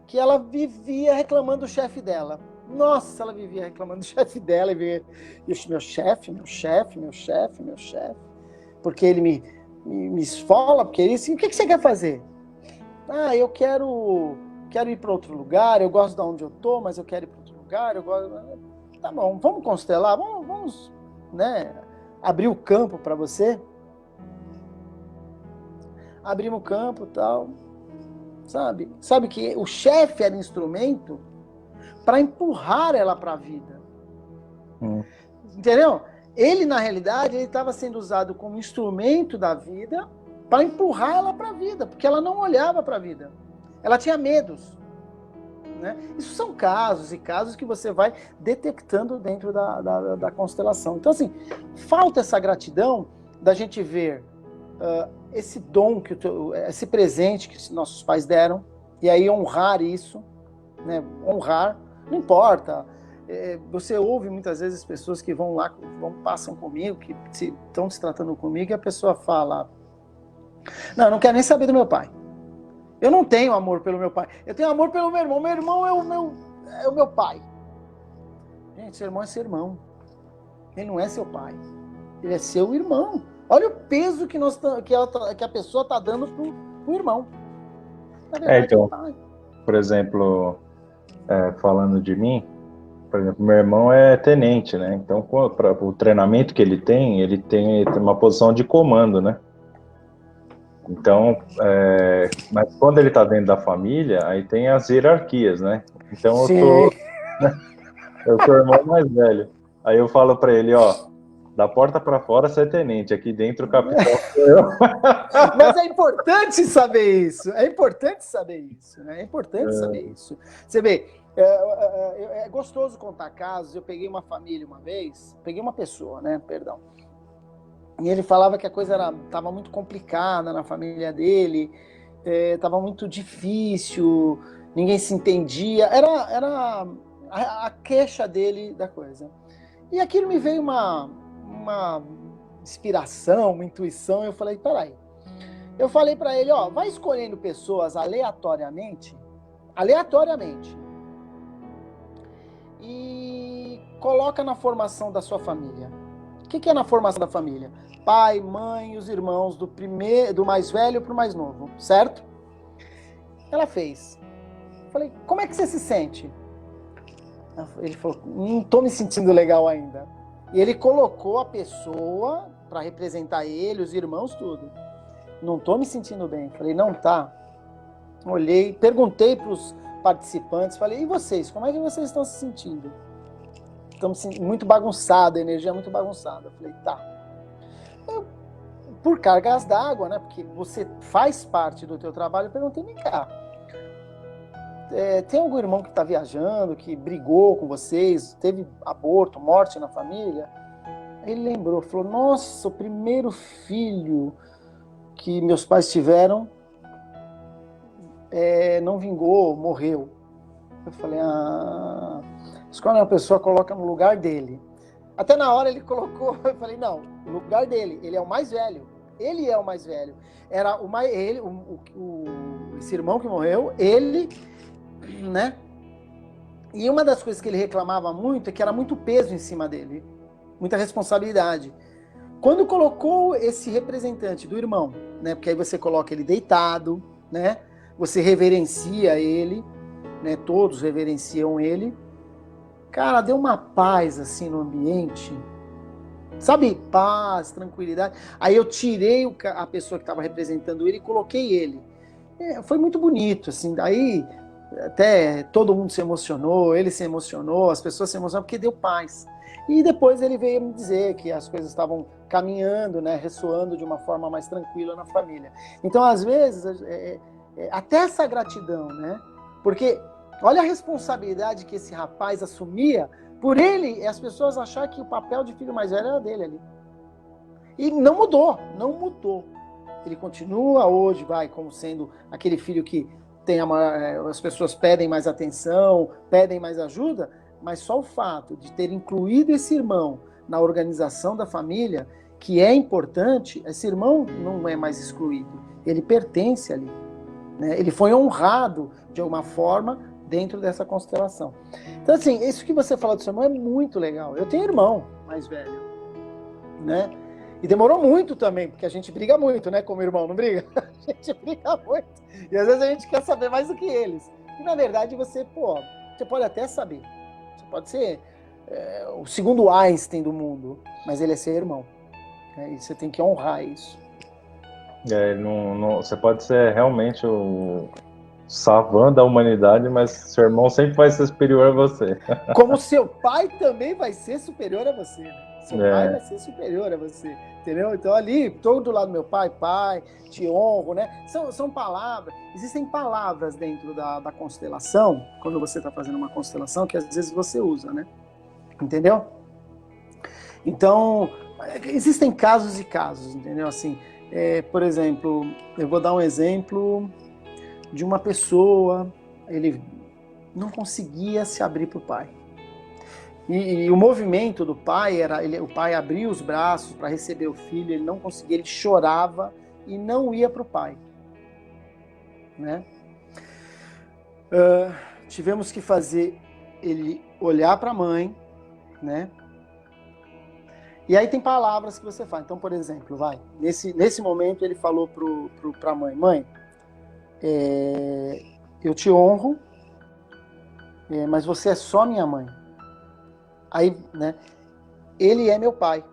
que ela vivia reclamando do chefe dela. Nossa, ela vivia reclamando do chefe dela, e meu chefe, porque ele me esfola, porque ele assim, o que você quer fazer? Ah, eu quero ir para outro lugar, eu gosto de onde eu tô, mas eu quero ir para outro lugar, eu gosto... Tá bom, vamos constelar, vamos, né, abrir o campo para você. Abrimos o campo e tal, sabe que o chefe era instrumento para empurrar ela para a vida. Entendeu? Ele, na realidade, ele estava sendo usado como instrumento da vida para empurrar ela para a vida, porque ela não olhava para a vida. Ela tinha medos. Né? Isso são casos e casos que você vai detectando dentro da constelação. Então, assim, falta essa gratidão da gente ver esse dom, esse presente que nossos pais deram, e aí honrar isso, né? Honrar, não importa. Você ouve muitas vezes pessoas que vão lá, passam comigo, que estão se tratando comigo, e a pessoa fala: não, eu não quero nem saber do meu pai. Eu não tenho amor pelo meu pai. Eu tenho amor pelo meu irmão. Meu irmão é o meu pai. Gente, seu irmão é seu irmão. Ele não é seu pai. Ele é seu irmão. Olha o peso que a pessoa está dando pro irmão. Na verdade,
então,
é o pai.
Por exemplo, falando de mim, por exemplo, meu irmão é tenente, né? Então, para o treinamento que ele tem uma posição de comando, né? Então, mas quando ele está dentro da família, aí tem as hierarquias, né? Então eu sou o irmão mais velho. Aí eu falo para ele, ó, da porta para fora você é tenente, aqui dentro o capitão sou eu.
Mas é importante saber isso. É importante saber isso, né? É importante saber isso. Você vê, é gostoso contar casos. Eu peguei uma família uma vez, peguei uma pessoa, né? Perdão. E ele falava que a coisa estava muito complicada na família dele, estava muito difícil, ninguém se entendia. Era a queixa dele da coisa. E aquilo me veio uma inspiração, uma intuição. Eu falei, peraí. Eu falei para ele, ó, vai escolhendo pessoas aleatoriamente, e coloca na formação da sua família. O que é na formação da família? Pai, mãe, os irmãos, do mais velho para o mais novo, certo? Ela fez. Eu falei, como é que você se sente? Ele falou, não estou me sentindo legal ainda. E ele colocou a pessoa para representar ele, os irmãos, tudo. Não estou me sentindo bem. Eu falei, não tá. Olhei, perguntei para os participantes, falei, e vocês? Como é que vocês estão se sentindo? Estamos muito bagunçado, a energia é muito bagunçada. Eu falei, tá. Por cargas d'água, né? Porque você faz parte do teu trabalho, eu perguntei, vem cá. Tem algum irmão que está viajando, que brigou com vocês, teve aborto, morte na família? Ele lembrou, falou, nossa, o primeiro filho que meus pais tiveram não vingou, morreu. Eu falei, escolhe uma pessoa, coloca no lugar dele. Até na hora ele colocou, eu falei, não, no lugar dele, ele é o mais velho. Ele é o mais velho. Era esse irmão que morreu, ele, né? E uma das coisas que ele reclamava muito é que era muito peso em cima dele, muita responsabilidade. Quando colocou esse representante do irmão, né? Porque aí você coloca ele deitado, né? Você reverencia ele, né? Todos reverenciam ele. Cara, deu uma paz assim no ambiente, sabe? Paz, tranquilidade. Aí eu tirei a pessoa que estava representando ele e coloquei ele. Foi muito bonito, assim. Daí até todo mundo se emocionou, ele se emocionou, as pessoas se emocionaram porque deu paz. E depois ele veio me dizer que as coisas estavam caminhando, né, ressoando de uma forma mais tranquila na família. Então, às vezes, até essa gratidão, né? Porque olha a responsabilidade que esse rapaz assumia por ele, as pessoas acharam que o papel de filho mais velho era dele ali. E não mudou, não mudou. Ele continua hoje, como sendo aquele filho que tem as pessoas pedem mais atenção, pedem mais ajuda, mas só o fato de ter incluído esse irmão na organização da família, que é importante, esse irmão não é mais excluído, ele pertence ali, né? Ele foi honrado de alguma forma dentro dessa constelação. Então, assim, isso que você fala do seu irmão é muito legal. Eu tenho irmão mais velho, né? E demorou muito também, porque a gente briga muito, né, como irmão, não briga? A gente briga muito. E às vezes a gente quer saber mais do que eles. E na verdade você pode até saber. Você pode ser o segundo Einstein do mundo, mas ele é seu irmão. Né? E você tem que honrar isso.
Você pode ser realmente o savã da humanidade, mas seu irmão sempre vai ser superior a você.
Como seu pai também vai ser superior a você, né? Seu pai vai ser superior a você, entendeu? Então ali, todo do lado do meu pai, te honro, né? São palavras, existem palavras dentro da constelação, quando você está fazendo uma constelação, que às vezes você usa, né? Entendeu? Então, existem casos e casos, entendeu? Assim, por exemplo, eu vou dar um exemplo de uma pessoa, ele não conseguia se abrir para o pai. E o movimento do pai era, o pai abria os braços para receber o filho, ele não conseguia, ele chorava e não ia para o pai. Né? Tivemos que fazer ele olhar para a mãe, né? E aí tem palavras que você faz. Então, por exemplo, nesse momento ele falou para a mãe, eu te honro, mas você é só minha mãe. Aí, né, ele é meu pai.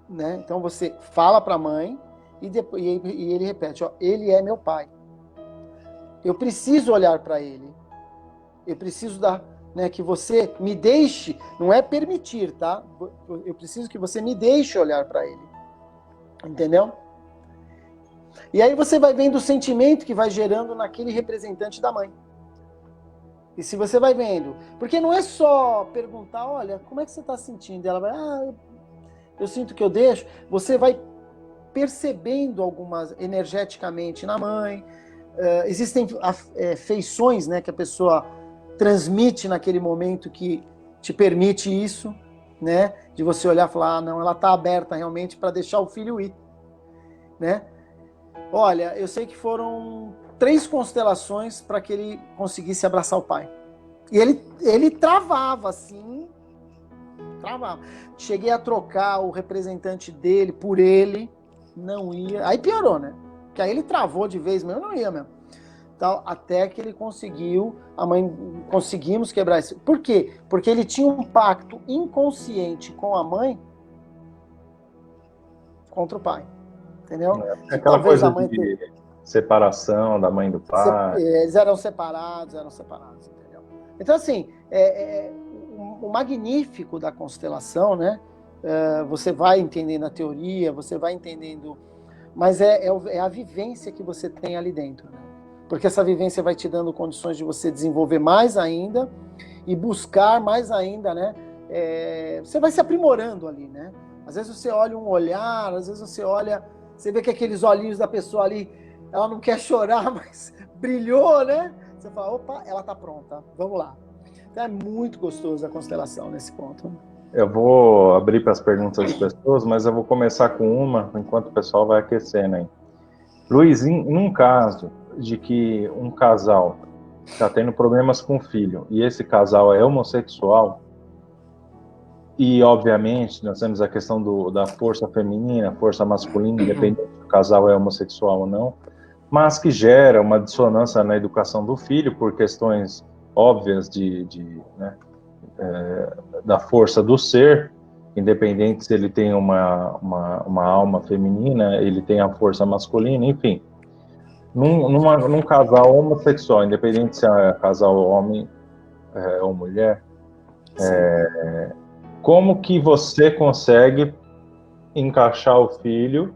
Né? Então você fala para a mãe e ele repete, ele é meu pai. Eu preciso olhar para ele. Eu preciso que você me deixe, não é permitir, tá? Eu preciso que você me deixe olhar para ele. Entendeu? E aí você vai vendo o sentimento que vai gerando naquele representante da mãe. E se você vai vendo, porque não é só perguntar, olha, como é que você está sentindo? Ela vai, eu sinto que eu deixo. Você vai percebendo algumas energeticamente na mãe. Existem feições, né, que a pessoa transmite naquele momento que te permite isso, né, de você olhar e falar, não, ela está aberta realmente para deixar o filho ir, né? Olha, eu sei que foram 3 constelações para que ele conseguisse abraçar o pai. E ele travava, assim, travava. Cheguei a trocar o representante dele por ele, não ia. Aí piorou, né? Porque aí ele travou de vez mesmo, não ia mesmo. Então, até que ele conseguimos quebrar isso. Por quê? Porque ele tinha um pacto inconsciente com a mãe contra o pai. Entendeu?
Aquela coisa de separação da mãe e do pai.
Eles eram separados, entendeu? Então, assim, o magnífico da constelação, né? Você vai entendendo a teoria, você vai entendendo, mas é a vivência que você tem ali dentro, né? Porque essa vivência vai te dando condições de você desenvolver mais ainda e buscar mais ainda, né? Você vai se aprimorando ali, né? Às vezes você olha um olhar, às vezes você vê que aqueles olhinhos da pessoa ali, ela não quer chorar, mas brilhou, né? Você fala, opa, ela tá pronta, vamos lá. Então é muito gostoso a constelação nesse ponto.
Eu vou abrir para as perguntas das pessoas, mas eu vou começar com uma, enquanto o pessoal vai aquecendo aí. Luiz, num caso de que um casal está tendo problemas com o filho, e esse casal é homossexual, e, obviamente, nós temos a questão da força feminina, força masculina, independente se o casal é homossexual ou não, mas que gera uma dissonância na educação do filho por questões óbvias da força do ser, independente se ele tem uma alma feminina, ele tem a força masculina, enfim. num casal homossexual, independente se é casal homem ou mulher, como que você consegue encaixar o filho?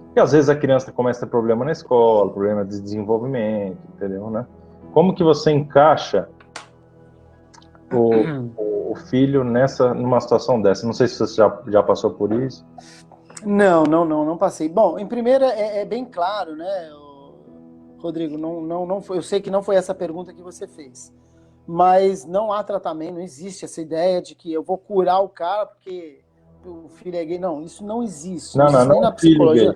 Porque às vezes a criança começa a ter problema na escola, problema de desenvolvimento, entendeu, né? Como que você encaixa o filho numa situação dessa? Não sei se você já passou por isso.
Não passei. Bom, em primeira, é bem claro, né, Rodrigo, não foi, eu sei que não foi essa pergunta que você fez, mas não há tratamento, não existe essa ideia de que eu vou curar o cara porque o filho é gay. Não, isso não existe. Não existe nem na psicologia.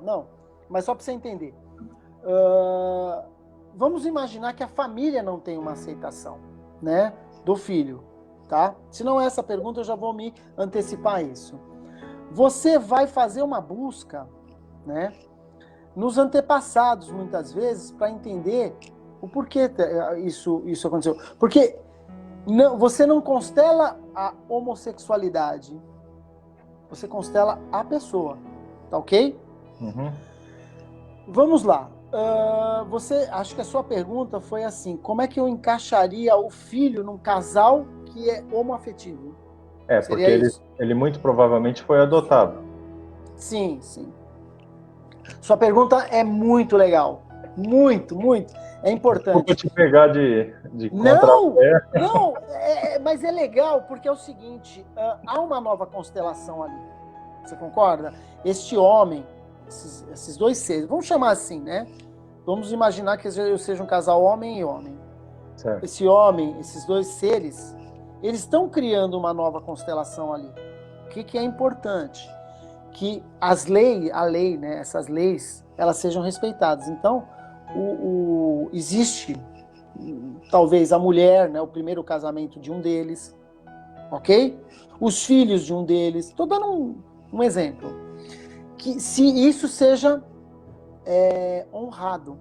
Não. Mas só para você entender. Vamos imaginar que a família não tem uma aceitação, né, do filho, tá? Se não é essa pergunta, eu já vou me antecipar a isso. Você vai fazer uma busca, né, nos antepassados, muitas vezes, para entender o porquê isso aconteceu. Porque você não constela a homossexualidade, você constela a pessoa, tá ok?
Uhum.
Vamos lá. Acho que a sua pergunta foi assim: como é que eu encaixaria o filho num casal que é homoafetivo?
Porque ele muito provavelmente foi adotado.
Sim. Sua pergunta é muito legal. Muito. É importante.
Desculpa te pegar de contrapé.
Não, mas é legal porque é o seguinte, há uma nova constelação ali. Você concorda? Este homem, esses dois seres, vamos chamar assim, né? Vamos imaginar que eu seja um casal homem e homem.
Certo.
Esse homem, esses dois seres, eles estão criando uma nova constelação ali. O que é importante? Que a lei, né, essas leis, elas sejam respeitadas. Então, existe, talvez, a mulher, né, o primeiro casamento de um deles, ok? Os filhos de um deles. Estou dando um exemplo. Que se isso seja honrado,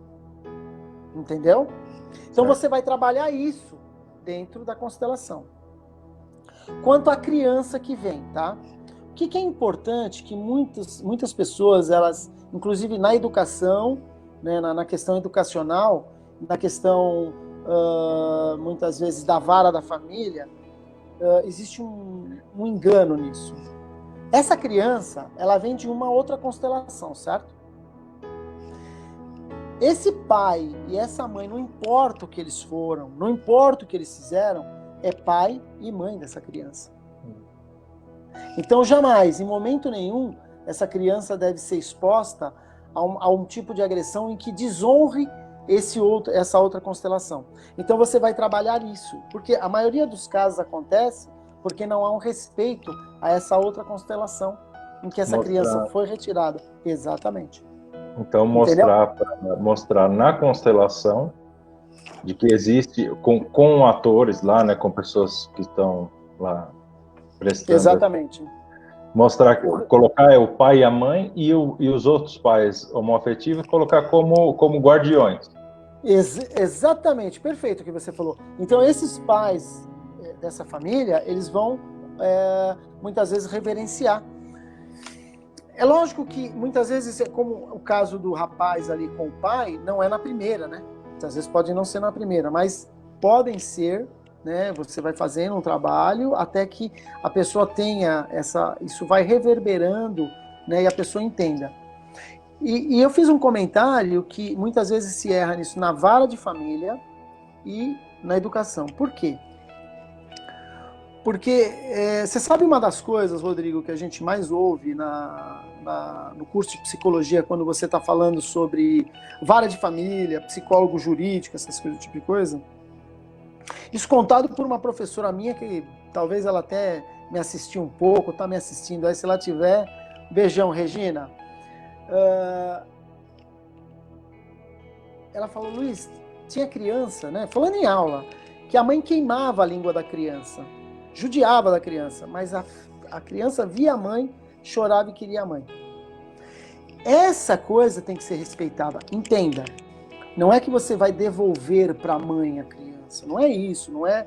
entendeu? Então, você vai trabalhar isso dentro da constelação. Quanto à criança que vem, tá? O que é importante que muitas pessoas, elas, inclusive na educação, né, na questão educacional, na questão, muitas vezes, da vara da família, existe um engano nisso. Essa criança, ela vem de uma outra constelação, certo? Esse pai e essa mãe, não importa o que eles foram, não importa o que eles fizeram, é pai e mãe dessa criança. Então, jamais, em momento nenhum, essa criança deve ser exposta a um tipo de agressão em que desonre essa outra constelação. Então, você vai trabalhar isso, porque a maioria dos casos acontece porque não há um respeito a essa outra constelação em que essa criança foi retirada. Exatamente.
Então, mostrar na constelação de que existe, com atores lá, né, com pessoas que estão lá prestando.
Exatamente.
Colocar o pai e a mãe e os outros pais homoafetivos, colocar como guardiões.
Exatamente, perfeito o que você falou. Então, esses pais dessa família, eles vão muitas vezes reverenciar. É lógico que muitas vezes, como o caso do rapaz ali com o pai, não é na primeira, né? Às vezes pode não ser na primeira, mas podem ser, né? Você vai fazendo um trabalho até que a pessoa tenha isso vai reverberando, né? E a pessoa entenda. E eu fiz um comentário que muitas vezes se erra nisso na vara de família e na educação. Por quê? Porque você sabe uma das coisas, Rodrigo, que a gente mais ouve no curso de psicologia, quando você está falando sobre vara de família, psicólogo jurídico, essas coisas, tipo de coisa? Isso contado por uma professora minha, que talvez ela até me assistiu um pouco, está me assistindo aí, se ela tiver, beijão, Regina. Ela falou, Luiz, tinha criança, né, falando em aula, que a mãe queimava a língua da criança, judiava da criança, mas a criança via a mãe, chorava e queria a mãe. Essa coisa tem que ser respeitada. Entenda, não é que você vai devolver para a mãe a criança, não é isso, não é...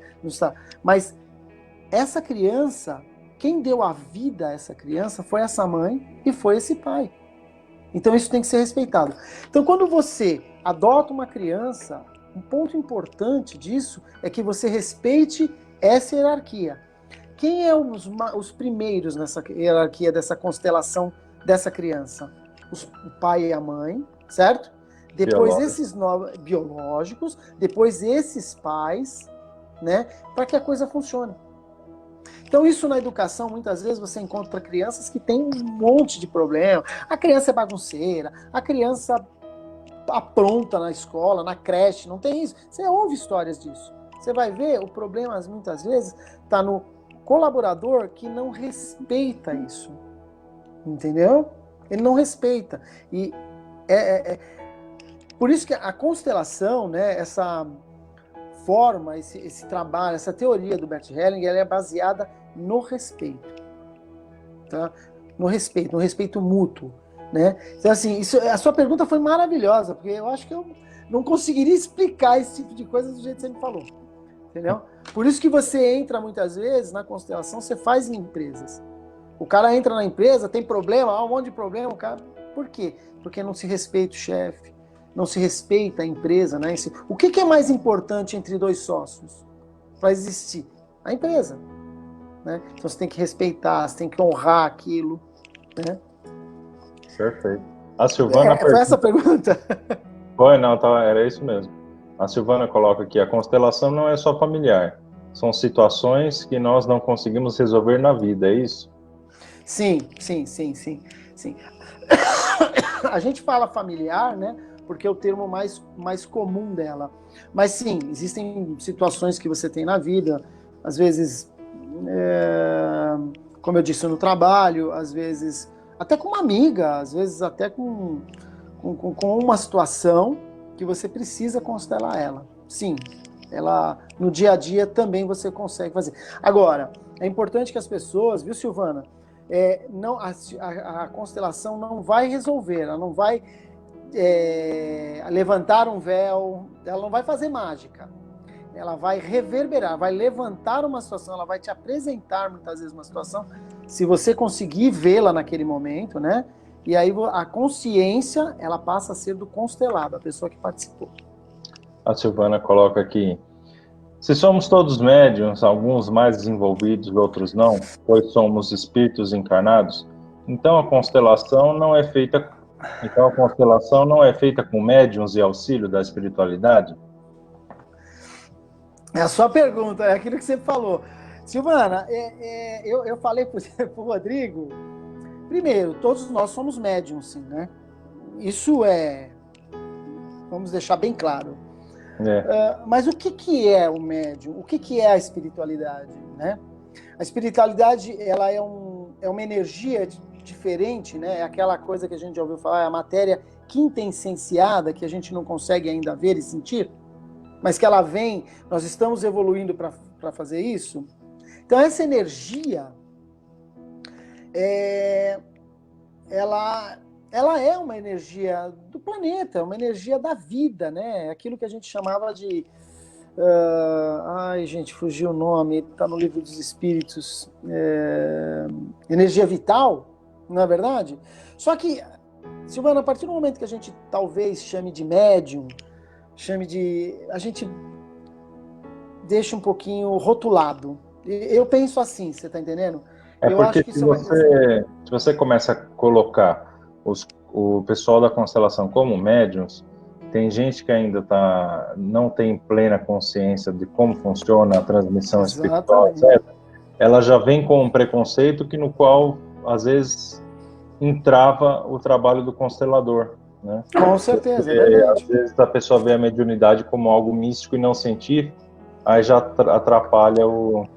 Mas essa criança, quem deu a vida a essa criança foi essa mãe e foi esse pai. Então isso tem que ser respeitado. Então quando você adota uma criança, um ponto importante disso é que você respeite essa hierarquia. Quem é os primeiros nessa hierarquia dessa constelação dessa criança? O pai e a mãe, certo? Depois esses biológicos, depois esses pais, né? Para que a coisa funcione. Então isso na educação, muitas vezes você encontra crianças que têm um monte de problema. A criança é bagunceira, a criança apronta na escola, na creche, não tem isso. Você ouve histórias disso. Você vai ver, o problema muitas vezes está no colaborador que não respeita isso. Entendeu? Ele não respeita. E por isso que a constelação, né, essa forma, esse trabalho, essa teoria do Bert Hellinger, ela é baseada no respeito. Tá? No respeito mútuo. Né? Então, assim, a sua pergunta foi maravilhosa, porque eu acho que eu não conseguiria explicar esse tipo de coisa do jeito que você me falou. Entendeu? Por isso que você entra muitas vezes na constelação, você faz em empresas. O cara entra na empresa, tem problema, um monte de problema, o cara... Por quê? Porque não se respeita o chefe, não se respeita a empresa, né? O que é mais importante entre dois sócios para existir? A empresa. Né? Então você tem que respeitar, você tem que honrar aquilo. Né?
Perfeito. A Silvana...
Foi essa a pergunta?
Foi, não, era isso mesmo. A Silvana coloca aqui, a constelação não é só familiar, são situações que nós não conseguimos resolver na vida, é isso?
Sim. A gente fala familiar, né? Porque é o termo mais comum dela. Mas sim, existem situações que você tem na vida, às vezes, como eu disse, no trabalho, às vezes até com uma amiga, às vezes até com uma situação que você precisa constelar ela. Sim, ela no dia a dia também você consegue fazer. Agora, é importante que as pessoas, viu, Silvana, a constelação não vai resolver, ela não vai levantar um véu, ela não vai fazer mágica. Ela vai reverberar, vai levantar uma situação, ela vai te apresentar muitas vezes uma situação, se você conseguir vê-la naquele momento, né? E aí a consciência, ela passa a ser do constelado, a pessoa que participou.
A Silvana coloca aqui, se somos todos médiuns, alguns mais desenvolvidos, outros não, pois somos espíritos encarnados, então a constelação não é feita com médiuns e auxílio da espiritualidade?
É a sua pergunta, é aquilo que você falou. Silvana, eu falei para o Rodrigo, primeiro, todos nós somos médiums, sim, né? Isso vamos deixar bem claro. Mas o que é o médium? O que é a espiritualidade, né? A espiritualidade, ela é uma energia diferente, né? É aquela coisa que a gente já ouviu falar, é a matéria quintessenciada, que a gente não consegue ainda ver e sentir, mas que ela vem, nós estamos evoluindo para fazer isso. Então essa energia, ela é uma energia do planeta, uma energia da vida, né? Aquilo que a gente chamava de... gente, fugiu o nome, está no Livro dos Espíritos. Energia vital, não é verdade? Só que, Silvana, a partir do momento que a gente talvez chame de médium, a gente deixa um pouquinho rotulado. Eu penso assim, você está entendendo?
Eu acho que se você começa a colocar o pessoal da constelação como médiums, tem gente que ainda não tem plena consciência de como funciona a transmissão espiritual, etc. Ela já vem com um preconceito no qual, às vezes, entrava o trabalho do constelador. Né?
Com certeza, é verdade.
Às vezes a pessoa vê a mediunidade como algo místico e não científico, aí já atrapalha o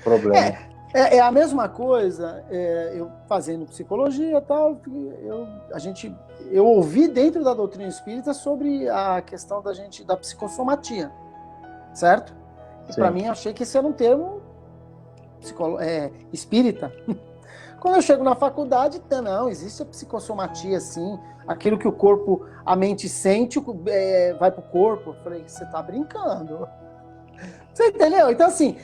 problema.
É a mesma coisa, eu fazendo psicologia e tal, eu ouvi dentro da doutrina espírita sobre a questão da psicossomatia, certo? E para mim, eu achei que esse era um termo espírita. Quando eu chego na faculdade, não, existe a psicossomatia, sim, aquilo que o corpo, a mente sente, vai pro corpo. Eu falei, você tá brincando. Você entendeu? Então, assim,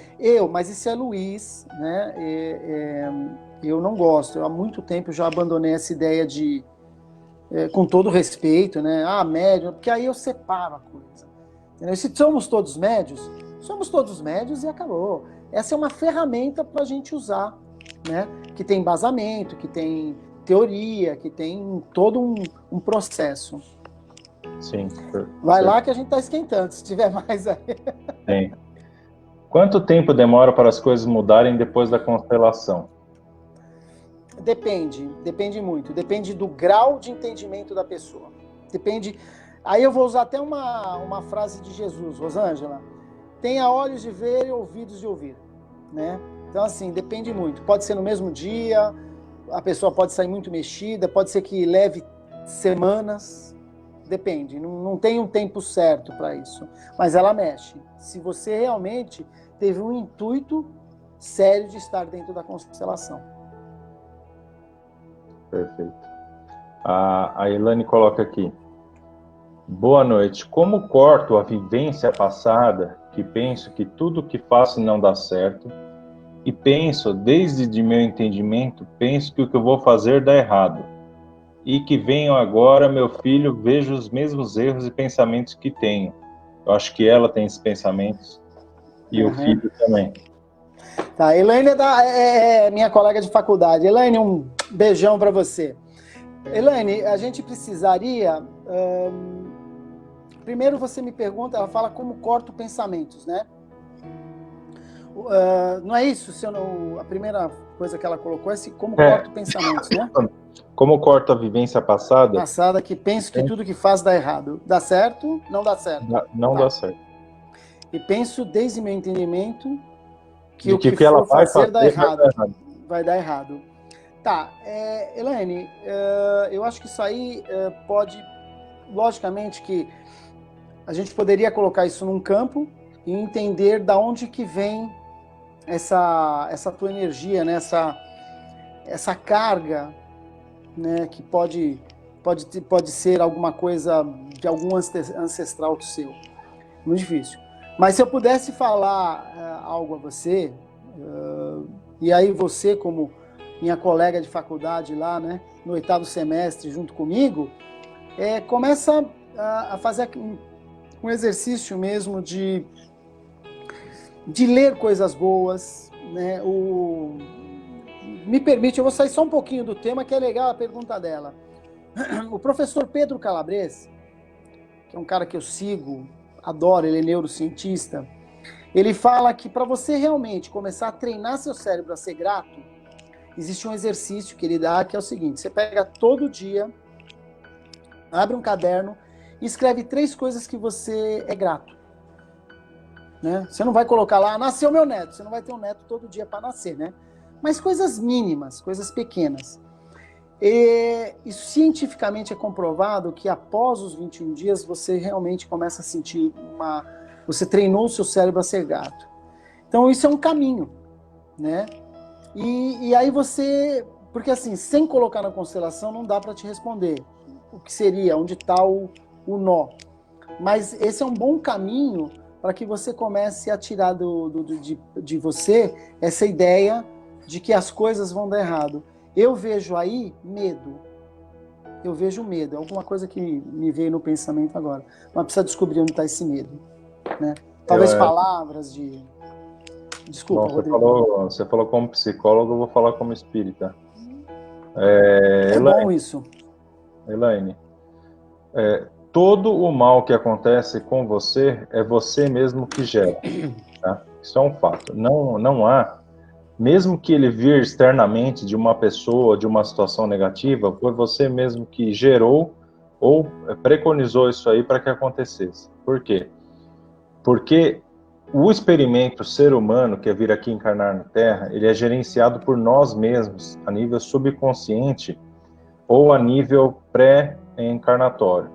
mas isso é Luiz, né? Eu não gosto. Eu, há muito tempo já abandonei essa ideia de, com todo respeito, né? Ah, médium, porque aí eu separo a coisa. Entendeu? Se somos todos médios e acabou. Essa é uma ferramenta para a gente usar, né? Que tem embasamento, que tem teoria, que tem todo um processo.
Sim.
Vai lá que a gente está esquentando, se tiver mais aí.
Sim. Quanto tempo demora para as coisas mudarem depois da constelação?
Depende muito. Depende do grau de entendimento da pessoa. Depende. Aí eu vou usar até uma frase de Jesus, Rosângela. Tenha olhos de ver e ouvidos de ouvir, né? Então, assim, depende muito. Pode ser no mesmo dia, a pessoa pode sair muito mexida, pode ser que leve semanas, depende. Não tem um tempo certo para isso, mas ela mexe. Se você realmente teve um intuito sério de estar dentro da constelação.
Perfeito. A Elane coloca aqui. Boa noite. Como corto a vivência passada, que penso que tudo que faço não dá certo, e penso, desde de meu entendimento, penso que o que eu vou fazer dá errado, e que venho agora, meu filho, vejo os mesmos erros e pensamentos que tenho. Eu acho que ela tem esses pensamentos, e o filho também.
Tá, Elaine é minha colega de faculdade. Elaine, um beijão para você. Elaine, a gente precisaria... primeiro você me pergunta, ela fala como corto pensamentos, né? Não é isso? A primeira coisa que ela colocou é como corto pensamentos, né?
Como corto a vivência passada?
Passada, que penso que tudo que faz dá errado. Dá certo? Não dá certo.
Não dá certo.
E penso, desde meu entendimento, que
de
o que
ela
for fazer dá errado. Vai dar errado. Tá, Elaine, eu acho que isso aí pode... Logicamente que a gente poderia colocar isso num campo e entender da onde que vem essa tua energia, né? essa carga, né? Que pode ser alguma coisa de algum ancestral seu. Muito difícil. Mas se eu pudesse falar algo a você, e aí você, como minha colega de faculdade lá, né, no 8º semestre, junto comigo, começa a fazer um exercício mesmo de ler coisas boas, né? Me permite, eu vou sair só um pouquinho do tema, que é legal a pergunta dela. O professor Pedro Calabres, que é um cara que eu sigo, adoro, ele é neurocientista, ele fala que para você realmente começar a treinar seu cérebro a ser grato, existe um exercício que ele dá, que é o seguinte: você pega todo dia, abre um caderno e escreve 3 coisas que você é grato. Né? Você não vai colocar lá, nasceu meu neto, você não vai ter um neto todo dia para nascer, né? Mas coisas mínimas, coisas pequenas. E isso cientificamente é comprovado que após os 21 dias você realmente começa a sentir você treinou o seu cérebro a ser grato. Então isso é um caminho, né? E aí você... Porque assim, sem colocar na constelação não dá para te responder o que seria, onde está o nó. Mas esse é um bom caminho para que você comece a tirar de você essa ideia de que as coisas vão dar errado. Eu vejo aí medo. Eu vejo medo. É alguma coisa que me veio no pensamento agora. Mas precisa descobrir onde está esse medo. Né? Talvez palavras de... Desculpa,
bom,
Rodrigo.
Você falou como psicólogo, eu vou falar como espírita.
Bom isso.
Elaine, todo o mal que acontece com você é você mesmo que gera. Tá? Isso é um fato. Não há, mesmo que ele vir externamente de uma pessoa, de uma situação negativa, foi você mesmo que gerou ou preconizou isso aí para que acontecesse. Por quê? Porque o experimento ser humano, que é vir aqui encarnar na Terra, ele é gerenciado por nós mesmos, a nível subconsciente ou a nível pré-encarnatório.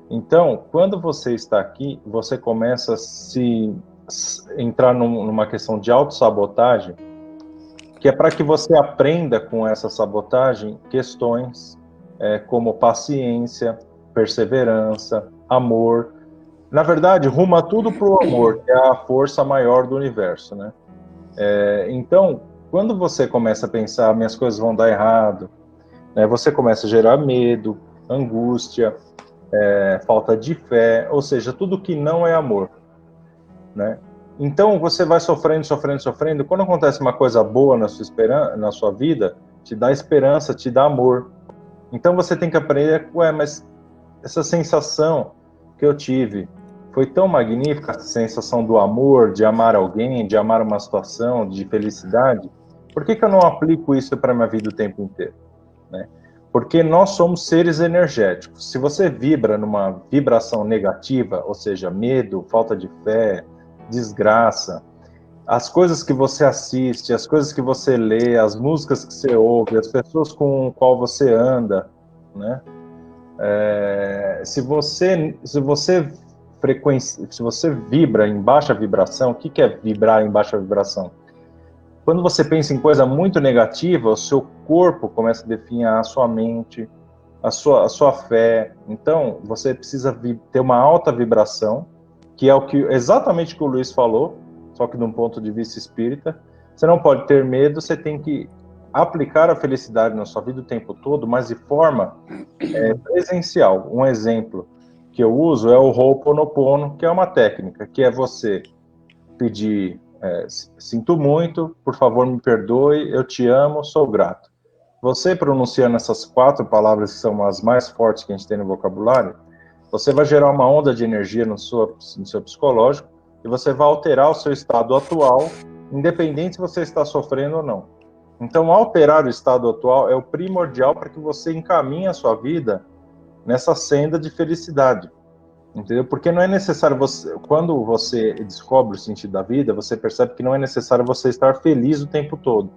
Então, quando você está aqui, você começa a entrar numa questão de autossabotagem, que é para que você aprenda com essa sabotagem questões como paciência, perseverança, amor. Na verdade, ruma tudo para o amor, que é a força maior do universo, né? Então, quando você começa a pensar, minhas coisas vão dar errado, né, você começa a gerar medo, angústia, falta de fé, ou seja, tudo que não é amor, né? Então você vai sofrendo, sofrendo, sofrendo. Quando acontece uma coisa boa na sua vida, te dá esperança, te dá amor. Então você tem que aprender, mas essa sensação que eu tive foi tão magnífica, a sensação do amor, de amar alguém, de amar uma situação, de felicidade. Por que eu não aplico isso para minha vida o tempo inteiro, né? Porque nós somos seres energéticos. Se você vibra numa vibração negativa, ou seja, medo, falta de fé, desgraça, as coisas que você assiste, as coisas que você lê, as músicas que você ouve, as pessoas com qual você anda, né? Se você vibra em baixa vibração, o que é vibrar em baixa vibração? Quando você pensa em coisa muito negativa, o seu corpo começa a definhar a sua mente, a sua fé. Então, você precisa ter uma alta vibração, que é exatamente o que o Luiz falou, só que de um ponto de vista espírita. Você não pode ter medo, você tem que aplicar a felicidade na sua vida o tempo todo, mas de forma presencial. Um exemplo que eu uso é o Ho'oponopono, que é uma técnica, que é você pedir, sinto muito, por favor me perdoe, eu te amo, sou grato. Você pronunciando essas 4 palavras, que são as mais fortes que a gente tem no vocabulário, você vai gerar uma onda de energia no seu psicológico e você vai alterar o seu estado atual, independente se você está sofrendo ou não. Então, alterar o estado atual é o primordial para que você encaminhe a sua vida nessa senda de felicidade, entendeu? Porque não é necessário quando você descobre o sentido da vida, você percebe que não é necessário você estar feliz o tempo todo,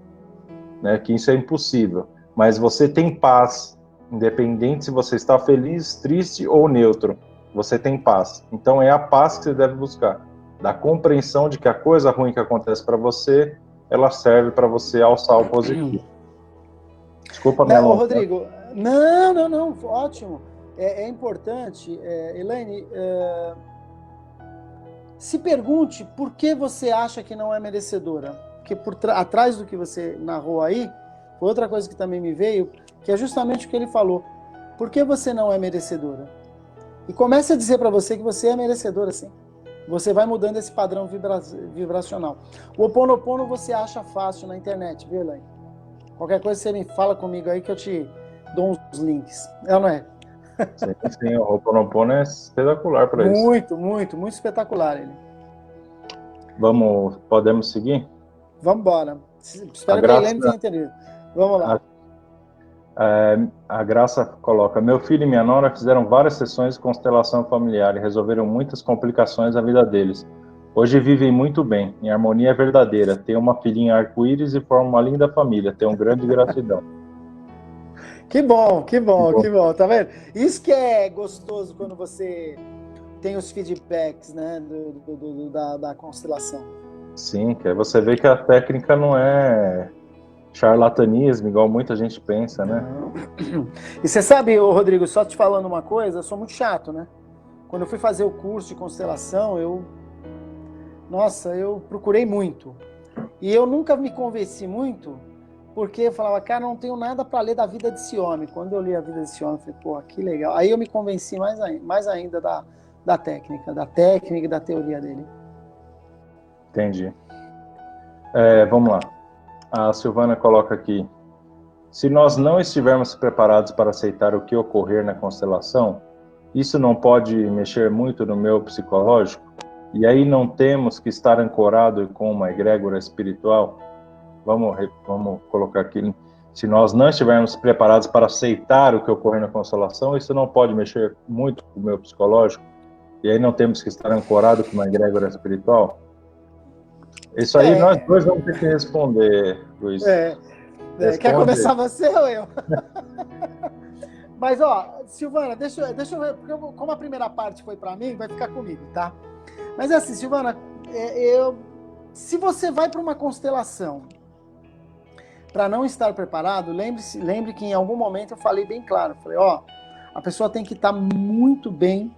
né? Que isso é impossível. Mas você tem paz, independente se você está feliz, triste ou neutro, você tem paz. Então é a paz que você deve buscar, da compreensão de que a coisa ruim que acontece para você, ela serve para você alçar o positivo. Desculpa minha
Não,
alongar.
Rodrigo, não, ótimo. É importante, Elaine, se pergunte por que você acha que não é merecedora. Porque atrás do que você narrou aí, foi outra coisa que também me veio, que é justamente o que ele falou. Por que você não é merecedora? E comece a dizer para você que você é merecedora, sim. Você vai mudando esse padrão vibracional. O Ho'oponopono você acha fácil na internet, viu, Elaine? Qualquer coisa você me fala comigo aí que eu te dou uns links. É ou não é?
Sim, o Ho'oponopono é espetacular para isso.
Muito espetacular ele.
Podemos seguir?
Vamos embora. Espero que a Elaine tenha entendido. Vamos lá.
A Graça coloca: meu filho e minha nora fizeram várias sessões de constelação familiar e resolveram muitas complicações na vida deles. Hoje vivem muito bem, em harmonia verdadeira. Tem uma filhinha arco-íris e formam uma linda família. Tenho grande gratidão.
Que bom. Tá vendo? Isso que é gostoso quando você tem os feedbacks, né, da constelação.
Sim, que aí você vê que a técnica não é charlatanismo, igual muita gente pensa, né?
E você sabe, Rodrigo, só te falando uma coisa, eu sou muito chato, né? Quando eu fui fazer o curso de constelação, eu procurei muito. E eu nunca me convenci muito, porque eu falava, cara, não tenho nada para ler da vida desse homem. Quando eu li a vida desse homem, eu falei, pô, que legal. Aí eu me convenci mais ainda da técnica e da teoria dele.
Entendi. Vamos lá. A Silvana coloca aqui: se nós não estivermos preparados para aceitar o que ocorrer na constelação, isso não pode mexer muito no meu psicológico? E aí não temos que estar ancorado com uma egrégora espiritual? Vamos colocar aqui: se nós não estivermos preparados para aceitar o que ocorrer na constelação, isso não pode mexer muito com o meu psicológico? E aí não temos que estar ancorado com uma egrégora espiritual? Isso aí nós dois vamos ter que responder, Luiz.
Quer começar você ou eu? Mas, Silvana, deixa eu ver, porque como a primeira parte foi para mim, vai ficar comigo, tá? Mas assim, Silvana, se você vai para uma constelação para não estar preparado, lembre que em algum momento eu falei bem claro, falei, a pessoa tem que estar muito bem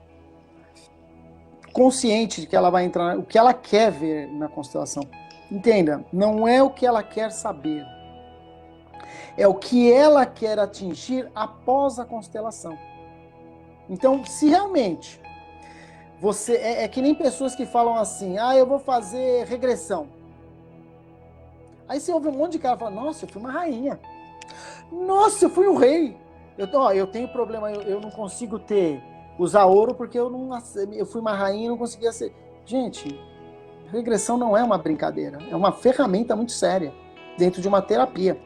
consciente de que ela vai entrar, o que ela quer ver na constelação. Entenda, não é o que ela quer saber. É o que ela quer atingir após a constelação. Então, se realmente você... É que nem pessoas que falam assim, eu vou fazer regressão. Aí você ouve um monte de cara falando, nossa, eu fui uma rainha. Nossa, eu fui um rei. Eu tenho problema, eu não consigo usar ouro porque eu fui uma rainha e não conseguia ser. Gente, regressão não é uma brincadeira. É uma ferramenta muito séria dentro de uma terapia.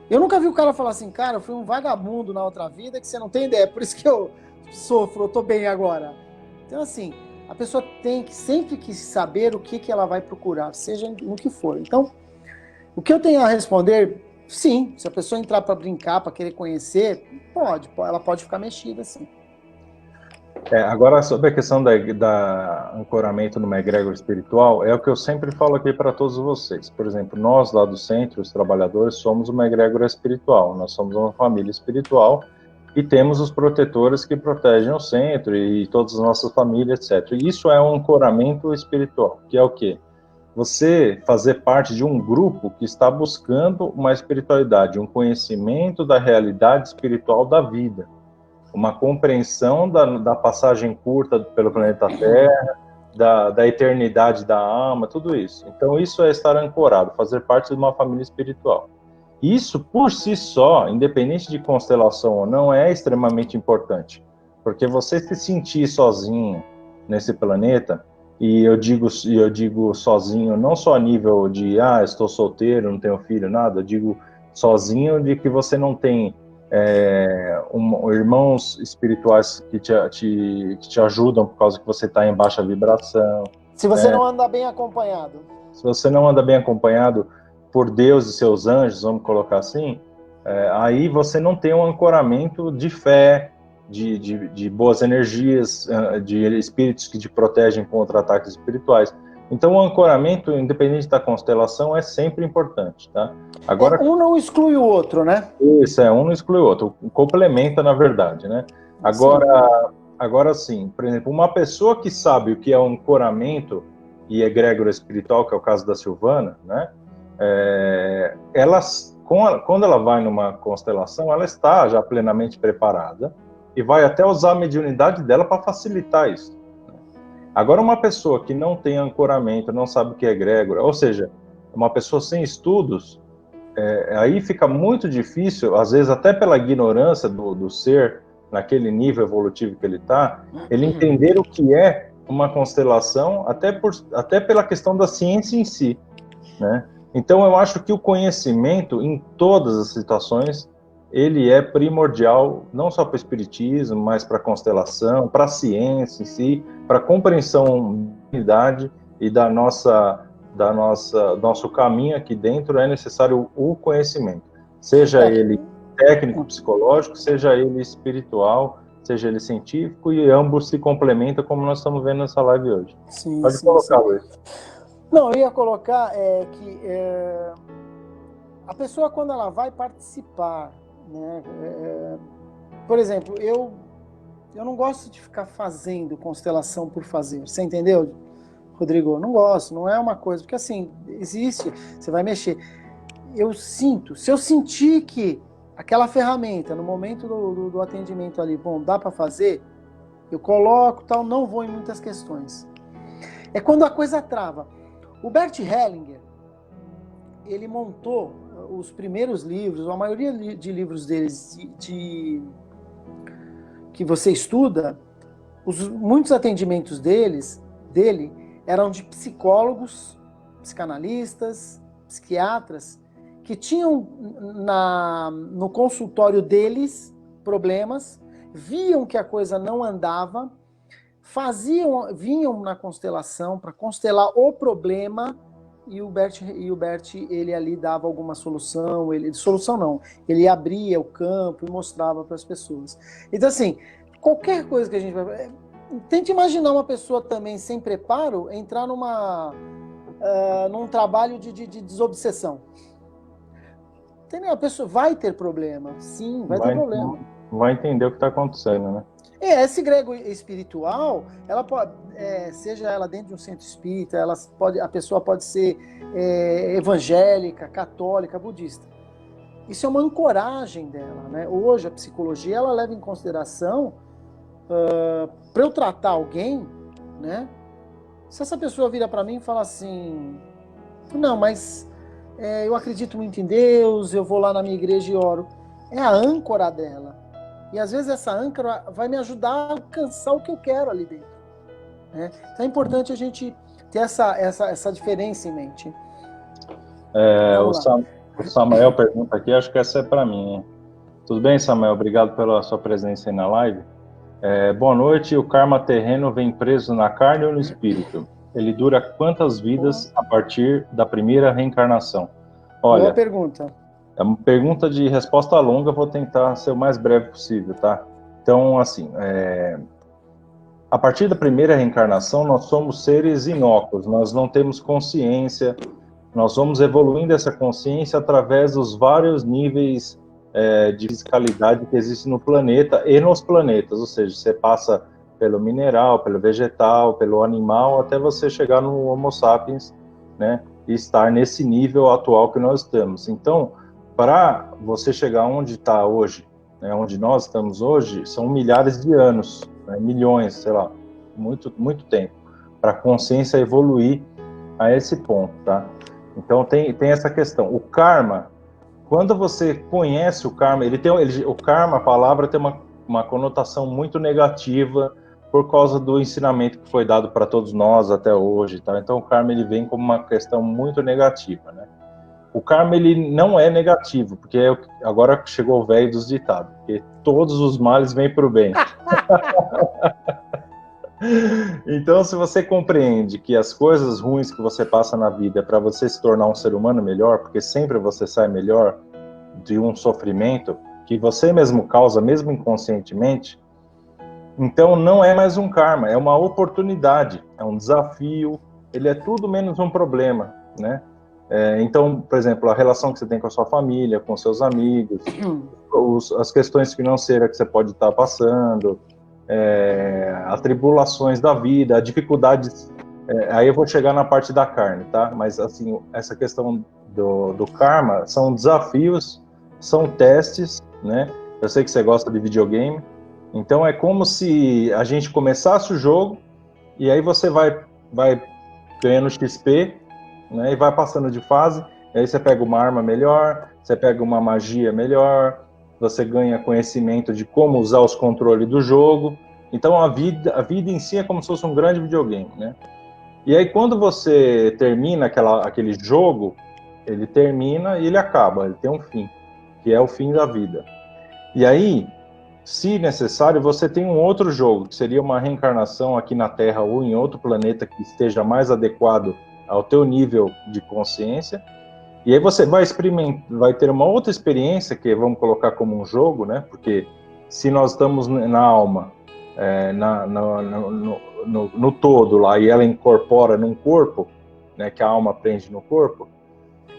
Eu nunca vi o cara falar assim, cara, eu fui um vagabundo na outra vida que você não tem ideia, por isso que eu sofro, eu tô bem agora. Então, assim, a pessoa tem que sempre que saber o que ela vai procurar, seja no que for. Então, o que eu tenho a responder, sim, se a pessoa entrar para brincar, para querer conhecer, ela pode ficar mexida, sim.
Agora, sobre a questão da ancoramento no egrégor espiritual, é o que eu sempre falo aqui para todos vocês. Por exemplo, nós lá do centro, os trabalhadores, somos uma egrégora espiritual, nós somos uma família espiritual e temos os protetores que protegem o centro e todas as nossas famílias, etc. E isso é um ancoramento espiritual, que é o quê? Você fazer parte de um grupo que está buscando uma espiritualidade, um conhecimento da realidade espiritual da vida, uma compreensão da passagem curta pelo planeta Terra, da eternidade da alma, tudo isso. Então, isso é estar ancorado, fazer parte de uma família espiritual. Isso, por si só, independente de constelação ou não, é extremamente importante, porque você se sentir sozinho nesse planeta, e eu digo sozinho, não só a nível de, estou solteiro, não tenho filho, nada, eu digo sozinho de que você não tem irmãos espirituais que te ajudam por causa que você está em baixa vibração.
Se você não anda bem acompanhado.
Se você não anda bem acompanhado por Deus e seus anjos, vamos colocar assim, aí você não tem um ancoramento de fé, de boas energias, de espíritos que te protegem contra ataques espirituais. Então, o ancoramento, independente da constelação, é sempre importante, tá?
Agora, um não exclui o outro, né?
Isso, um não exclui o outro, complementa, na verdade, né? Agora sim, por exemplo, uma pessoa que sabe o que é um ancoramento e egrégora espiritual, que é o caso da Silvana, né? Quando ela vai numa constelação, ela está já plenamente preparada e vai até usar a mediunidade dela para facilitar isso. Agora, uma pessoa que não tem ancoramento, não sabe o que é egrégora, ou seja, uma pessoa sem estudos, aí fica muito difícil, às vezes até pela ignorância do ser, naquele nível evolutivo que ele está, ele entender o que é uma constelação, até pela questão da ciência em si, né? Então, eu acho que o conhecimento, em todas as situações, ele é primordial, não só para o espiritismo, mas para a constelação, para a ciência em si, para a compreensão da humanidade e nosso caminho aqui dentro. É necessário o conhecimento, seja ele técnico, psicológico, seja ele espiritual, seja ele científico, e ambos se complementam, como nós estamos vendo nessa live hoje. Pode colocar, Luiz.
Não, eu ia colocar que a pessoa, quando ela vai participar, né, por exemplo, eu não gosto de ficar fazendo constelação por fazer, você entendeu, Rodrigo? Não gosto, não é uma coisa, porque assim, existe, você vai mexer. Se eu sentir que aquela ferramenta, no momento do atendimento ali, dá para fazer, eu coloco, tal, não vou em muitas questões. É quando a coisa trava. O Bert Hellinger, ele montou os primeiros livros, a maioria de livros deles que você estuda, muitos atendimentos dele eram de psicólogos, psicanalistas, psiquiatras, que tinham no consultório deles problemas, viam que a coisa não andava, vinham na constelação para constelar o problema, e o Bert, ele ali dava alguma solução, ele abria o campo e mostrava para as pessoas. Então, assim, qualquer coisa que a gente vai... Tente imaginar uma pessoa também sem preparo entrar num trabalho de desobsessão. Entendeu? A pessoa vai ter problema, sim, vai ter problema.
Vai entender o que está acontecendo, né?
Essa egrégora espiritual, ela pode, seja ela dentro de um centro espírita, a pessoa pode ser evangélica, católica, budista. Isso é uma ancoragem dela, né? Hoje a psicologia ela leva em consideração para eu tratar alguém, né? Se essa pessoa vira para mim e fala assim, não, mas eu acredito muito em Deus, eu vou lá na minha igreja e oro, é a âncora dela. E às vezes essa âncora vai me ajudar a alcançar o que eu quero ali dentro, né? Então é importante a gente ter essa diferença em mente.
O Samuel pergunta aqui, acho que essa é para mim, hein? Tudo bem, Samuel? Obrigado pela sua presença aí na live. Boa noite. O karma terreno vem preso na carne ou no espírito? Ele dura quantas vidas a partir da primeira reencarnação? Olha,
boa pergunta.
É uma pergunta de resposta longa, vou tentar ser o mais breve possível, tá? Então, assim, a partir da primeira reencarnação, nós somos seres inócuos, nós não temos consciência, nós vamos evoluindo essa consciência através dos vários níveis de fisicalidade que existem no planeta e nos planetas, ou seja, você passa pelo mineral, pelo vegetal, pelo animal, até você chegar no Homo sapiens, né, e estar nesse nível atual que nós estamos. Então, para você chegar onde está hoje, né, onde nós estamos hoje, são milhares de anos, né, milhões, sei lá, muito, muito tempo, para a consciência evoluir a esse ponto, tá? Então tem essa questão. O karma, quando você conhece o karma, o karma, a palavra tem uma conotação muito negativa por causa do ensinamento que foi dado para todos nós até hoje, tá? Então o karma ele vem como uma questão muito negativa, né? O karma, ele não é negativo, porque agora chegou o velho dos ditados, porque todos os males vêm para o bem. Então, se você compreende que as coisas ruins que você passa na vida é para você se tornar um ser humano melhor, porque sempre você sai melhor de um sofrimento que você mesmo causa, mesmo inconscientemente, então não é mais um karma, é uma oportunidade, é um desafio, ele é tudo menos um problema, né? Então, por exemplo, a relação que você tem com a sua família, com seus amigos, as questões financeiras que você pode estar passando, as tribulações da vida, as dificuldades, aí eu vou chegar na parte da carne, tá? Mas, assim, essa questão do karma são desafios, são testes, né? Eu sei que você gosta de videogame, então é como se a gente começasse o jogo e aí você vai ganhando XP, né, e vai passando de fase, e aí você pega uma arma melhor, você pega uma magia melhor, você ganha conhecimento de como usar os controles do jogo. Então a vida em si é como se fosse um grande videogame, né? E aí quando você termina aquele jogo, ele termina e ele acaba, ele tem um fim, que é o fim da vida. E aí, se necessário, você tem um outro jogo, que seria uma reencarnação aqui na Terra ou em outro planeta que esteja mais adequado ao teu nível de consciência, e aí você vai ter uma outra experiência, que vamos colocar como um jogo, né? Porque se nós estamos na alma, no todo lá, e ela incorpora num corpo, né? Que a alma prende no corpo,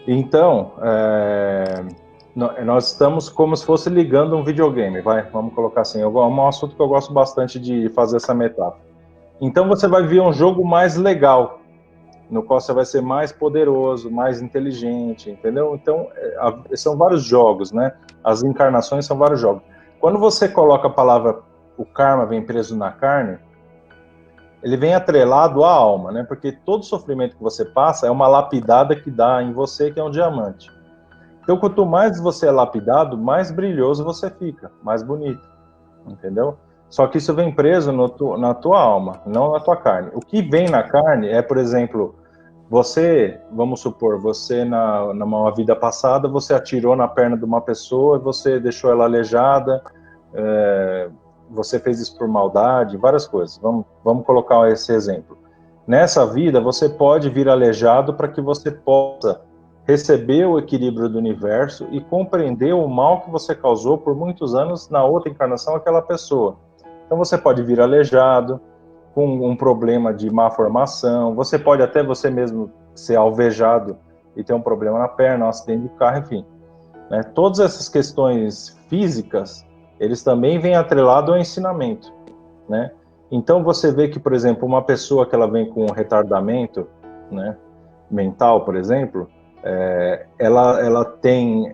então nós estamos como se fosse ligando um videogame, vamos colocar assim, é um assunto que eu gosto bastante de fazer essa metáfora. Então você vai ver um jogo mais legal, no qual você vai ser mais poderoso, mais inteligente, entendeu? Então, são vários jogos, né? As encarnações são vários jogos. Quando você coloca a palavra, o karma vem preso na carne, ele vem atrelado à alma, né? Porque todo sofrimento que você passa é uma lapidada que dá em você, que é um diamante. Então, quanto mais você é lapidado, mais brilhoso você fica, mais bonito, entendeu? Só que isso vem preso na tua alma, não na tua carne. O que vem na carne é, por exemplo, vamos supor, você numa vida passada, você atirou na perna de uma pessoa, você deixou ela aleijada, você fez isso por maldade, várias coisas. Vamos colocar esse exemplo. Nessa vida, você pode vir aleijado para que você possa receber o equilíbrio do universo e compreender o mal que você causou por muitos anos na outra encarnação àquela pessoa. Então você pode vir aleijado, com um problema de má formação, você pode até você mesmo ser alvejado e ter um problema na perna, um acidente de carro, enfim. Né? Todas essas questões físicas, eles também vêm atrelados ao ensinamento. né? Então você vê que, por exemplo, uma pessoa que ela vem com um retardamento, né, mental, por exemplo, ela tem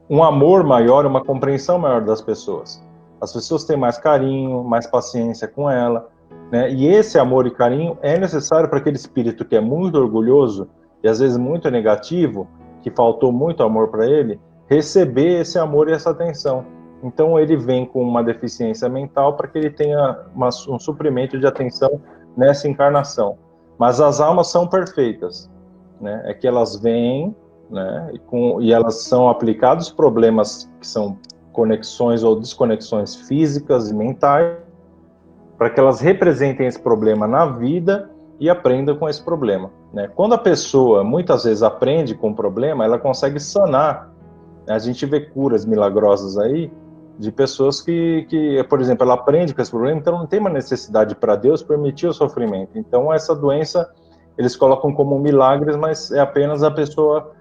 um amor maior, uma compreensão maior das pessoas. As pessoas têm mais carinho, mais paciência com ela, né? E esse amor e carinho é necessário para aquele espírito que é muito orgulhoso e às vezes muito negativo, que faltou muito amor para ele, receber esse amor e essa atenção. Então ele vem com uma deficiência mental para que ele tenha um suprimento de atenção nessa encarnação. Mas as almas são perfeitas, né? É que elas vêm, né? E elas são aplicados problemas que são conexões ou desconexões físicas e mentais, para que elas representem esse problema na vida e aprendam com esse problema, né? Quando a pessoa muitas vezes aprende com o problema, ela consegue sanar, né? A gente vê curas milagrosas aí de pessoas que, por exemplo, ela aprende com esse problema, então não tem uma necessidade para Deus permitir o sofrimento. Então essa doença eles colocam como milagres, mas é apenas a pessoa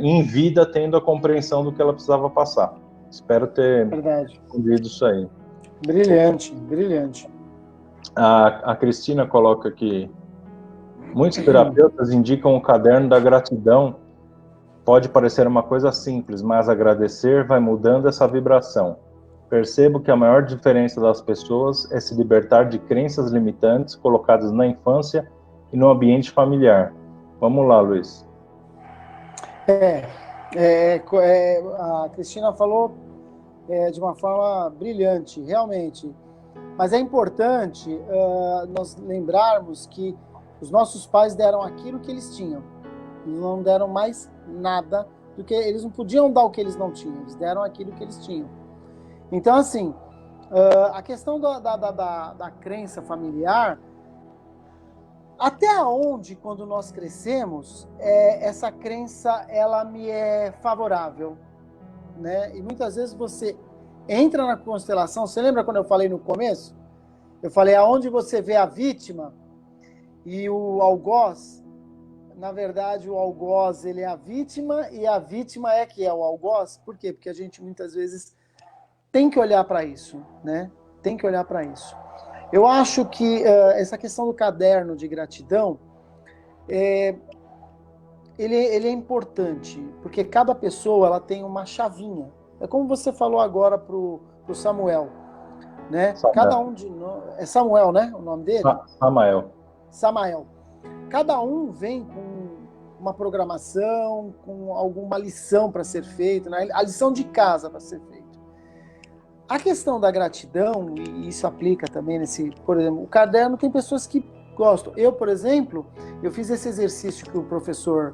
em vida tendo a compreensão do que ela precisava passar. Espero ter respondido isso aí.
Brilhante, brilhante.
A Cristina coloca aqui: muitos terapeutas indicam o caderno da gratidão. Pode parecer uma coisa simples, mas agradecer vai mudando essa vibração. Percebo que a maior diferença das pessoas é se libertar de crenças limitantes colocadas na infância e no ambiente familiar. Vamos lá, Luiz.
A Cristina falou de uma forma brilhante, realmente. Mas é importante nós lembrarmos que os nossos pais deram aquilo que eles tinham. Eles não deram mais nada, do que eles não podiam dar o que eles não tinham. Eles deram aquilo que eles tinham. Então, assim, a questão da crença familiar, até onde, quando nós crescemos, essa crença, ela me é favorável, né? E muitas vezes você entra na constelação, você lembra quando eu falei no começo? Eu falei, aonde você vê a vítima e o algoz, na verdade, o algoz, ele é a vítima e a vítima é que é o algoz. Por quê? Porque a gente muitas vezes tem que olhar para isso, né? Tem que olhar para isso. Eu acho que essa questão do caderno de gratidão, ele é importante, porque cada pessoa ela tem uma chavinha. É como você falou agora pro Samuel, né?
Samuel.
Cada um de nós... É Samuel, né? O nome dele? Samael. Cada um vem com uma programação, com alguma lição para ser feita, né? A lição de casa para ser feita. A questão da gratidão, e isso aplica também nesse, por exemplo, o caderno, tem pessoas que gostam. Eu, por exemplo, eu fiz esse exercício que o professor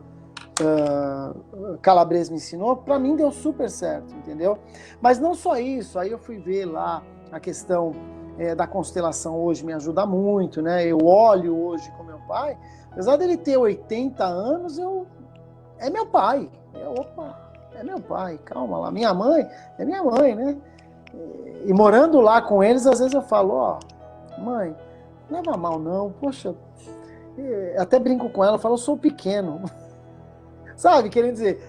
Calabrese me ensinou, para mim deu super certo, entendeu? Mas não só isso, aí eu fui ver lá a questão da constelação hoje me ajuda muito, né? Eu olho hoje com meu pai, apesar dele ter 80 anos, é meu pai. É meu pai, calma lá. Minha mãe é minha mãe, né? E morando lá com eles, às vezes eu falo, ó, mãe, não leva mal não, poxa, até brinco com ela, eu falo, eu sou pequeno. Sabe, querendo dizer,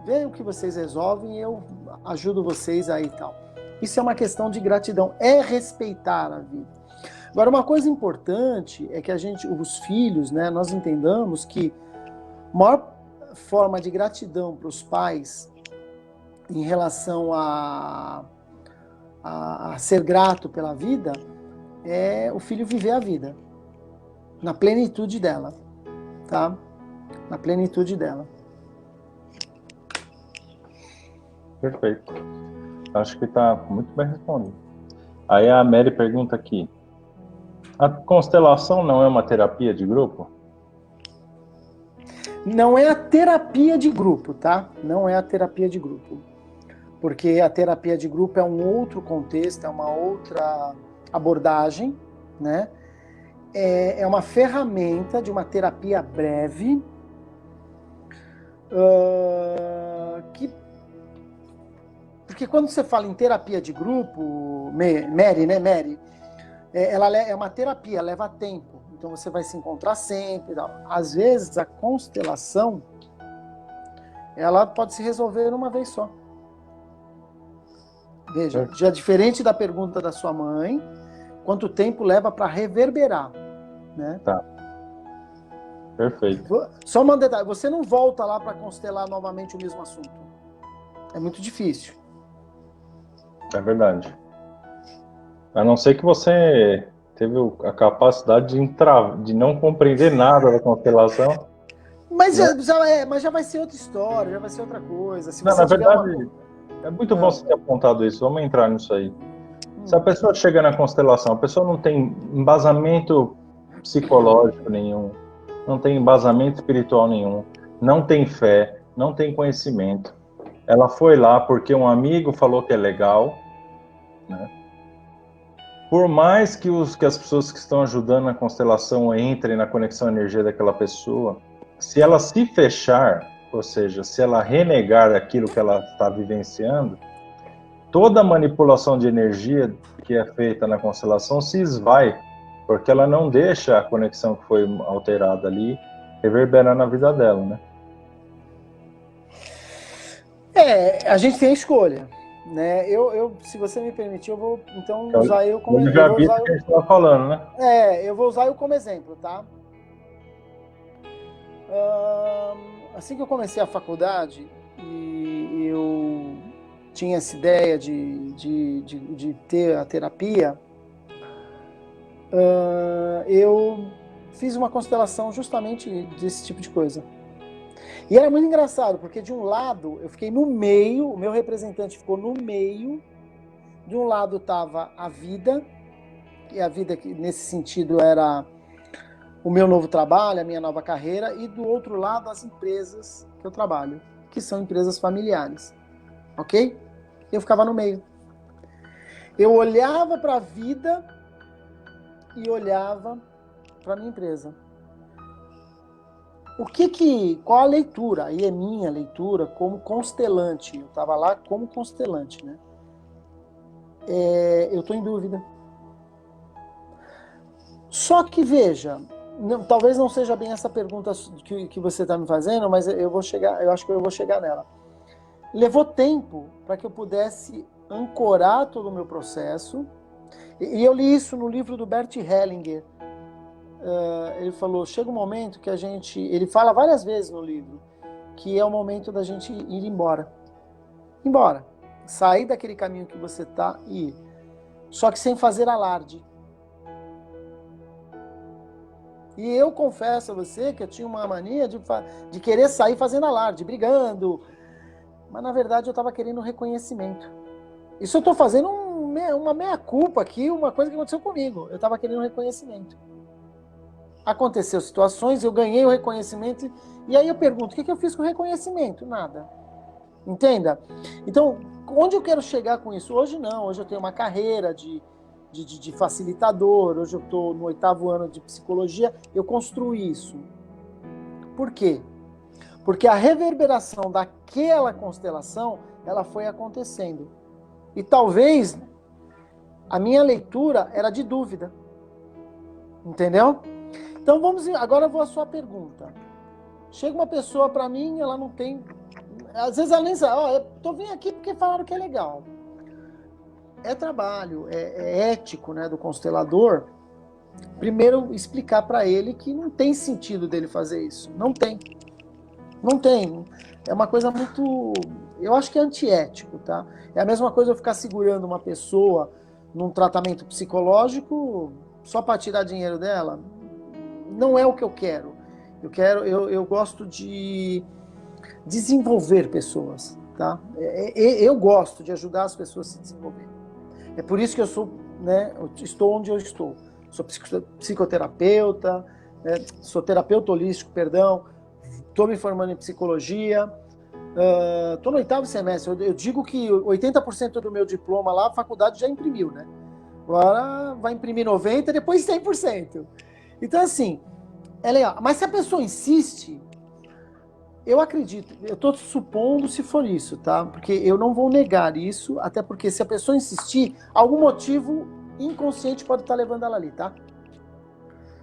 vê o que vocês resolvem e eu ajudo vocês aí e tal. Isso é uma questão de gratidão, é respeitar a vida. Agora, uma coisa importante é que os filhos, né, nós entendamos que a maior forma de gratidão para os pais em relação a ser grato pela vida é o filho viver a vida na plenitude dela, tá? Na plenitude dela.
Perfeito. Acho que está muito bem respondido. Aí a Mary pergunta aqui: a constelação não é uma terapia de grupo?
Não é a terapia de grupo, tá? Não é a terapia de grupo. Porque a terapia de grupo é um outro contexto, é uma outra abordagem, né? É uma ferramenta de uma terapia breve porque quando você fala em terapia de grupo, Mary, né, Mary? Ela é uma terapia, leva tempo. Então você vai se encontrar sempre. Às vezes a constelação, ela pode se resolver uma vez só. Veja, já diferente da pergunta da sua mãe, quanto tempo leva para reverberar, né?
Tá. Perfeito.
Só um detalhe, você não volta lá para constelar novamente o mesmo assunto. É muito difícil.
É verdade. A não ser que você teve a capacidade de não compreender nada da constelação.
Mas, mas já vai ser outra história, já vai ser outra coisa. Se
Não,
você
na
tiver
verdade, é muito bom você ter apontado isso. Vamos entrar nisso aí. Se a pessoa chega na constelação, a pessoa não tem embasamento psicológico nenhum, não tem embasamento espiritual nenhum, não tem fé, não tem conhecimento. Ela foi lá porque um amigo falou que é legal, né? Por mais que as pessoas que estão ajudando na constelação entrem na conexão energia daquela pessoa, se ela se fechar, ou seja, se ela renegar aquilo que ela está vivenciando, toda a manipulação de energia que é feita na constelação se esvai, porque ela não deixa a conexão que foi alterada ali reverberar na vida dela, né?
A gente tem a escolha, né? Se você me permitir, eu vou então usar eu como
exemplo. Que a gente estava falando, né?
Eu vou usar eu como exemplo, tá? Assim que eu comecei a faculdade e eu tinha essa ideia de ter a terapia, eu fiz uma constelação justamente desse tipo de coisa. E era muito engraçado, porque de um lado eu fiquei no meio, o meu representante ficou no meio, de um lado estava a vida, e a vida que nesse sentido era o meu novo trabalho, a minha nova carreira, e do outro lado as empresas que eu trabalho, que são empresas familiares, ok? Eu ficava no meio. Eu olhava para a vida e olhava para a minha empresa. Qual a leitura? Aí é minha leitura como constelante. Eu estava lá como constelante, né? Eu estou em dúvida. Só que veja, talvez não seja bem essa pergunta que você está me fazendo, mas eu acho que eu vou chegar nela. Levou tempo para que eu pudesse ancorar todo o meu processo. E eu li isso no livro do Bert Hellinger. Ele falou, chega um momento que ele fala várias vezes no livro, que é o momento da gente ir embora. Embora. Sair daquele caminho que você está e ir. Só que sem fazer alarde. E eu confesso a você que eu tinha uma mania de querer sair fazendo alarde, brigando. Mas na verdade eu estava querendo reconhecimento. Isso eu estou fazendo uma meia-culpa aqui, uma coisa que aconteceu comigo. Eu estava querendo reconhecimento. Aconteceu situações, eu ganhei o reconhecimento, e aí eu pergunto, o que eu fiz com o reconhecimento? Nada. Entenda? Então, onde eu quero chegar com isso? Hoje não, hoje eu tenho uma carreira de facilitador, hoje eu estou no 8º ano de psicologia, eu construí isso. Por quê? Porque a reverberação daquela constelação, ela foi acontecendo. E talvez a minha leitura era de dúvida. Entendeu? Então agora eu vou à sua pergunta. Chega uma pessoa para mim, ela não tem... Às vezes ela nem sabe, eu tô vindo aqui porque falaram que é legal. É trabalho, é ético, né, do constelador, primeiro explicar para ele que não tem sentido dele fazer isso. Não tem. Não tem. É uma coisa muito... Eu acho que é antiético, tá? É a mesma coisa eu ficar segurando uma pessoa num tratamento psicológico só para tirar dinheiro dela. Não é o que eu quero. Eu gosto de desenvolver pessoas, tá? Eu gosto de ajudar as pessoas a se desenvolver. É por isso que eu estou onde eu estou. Sou psicoterapeuta, sou terapeuta holístico, estou me formando em psicologia, estou no 8º semestre. Eu digo que 80% do meu diploma lá, a faculdade já imprimiu, né? Agora vai imprimir 90%, depois 100%. Então, assim, é legal. Mas se a pessoa insiste, eu acredito, eu estou supondo se for isso, tá? Porque eu não vou negar isso, até porque se a pessoa insistir, algum motivo inconsciente pode estar levando ela ali, tá?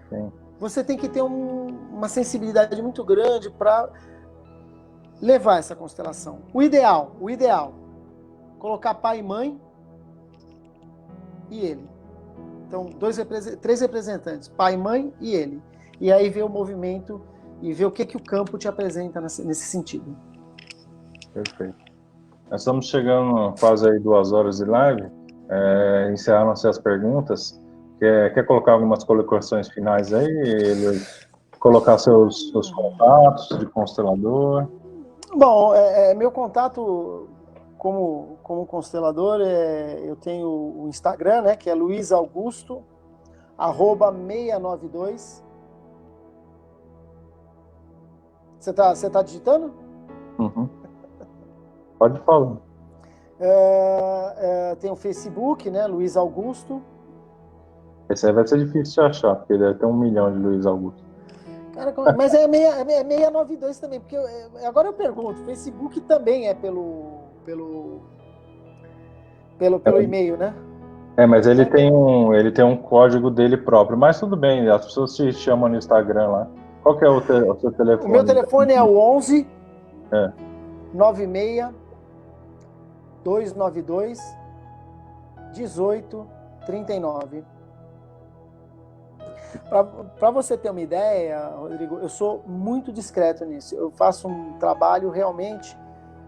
Sim.
Você tem que ter uma sensibilidade muito grande para levar essa constelação. O ideal, colocar pai e mãe e ele. Então, três representantes, pai, mãe e ele. E aí vê o movimento e vê o que o campo te apresenta nesse sentido.
Perfeito. Nós estamos chegando quase aí 2 horas de live. Encerraram-se as perguntas. Quer colocar algumas colocações finais aí? Colocar seus contatos de constelador?
Bom, meu contato como constelador, eu tenho o Instagram, né, que é Luiz Augusto, @692. Você tá digitando?
Uhum. Pode falar.
Tem o Facebook, né, Luiz Augusto.
Esse aí vai ser difícil de achar, porque deve ter 1 milhão de Luiz Augusto.
Cara, mas é 692 também, porque agora eu pergunto, o Facebook também é pelo e-mail, né?
Mas ele tem um código dele próprio, mas tudo bem, as pessoas te chamam no Instagram lá. Qual que é o seu telefone?
O meu telefone é o 11
É.
96 292 18 39. Para você ter uma ideia, Rodrigo, eu sou muito discreto nisso. Eu faço um trabalho realmente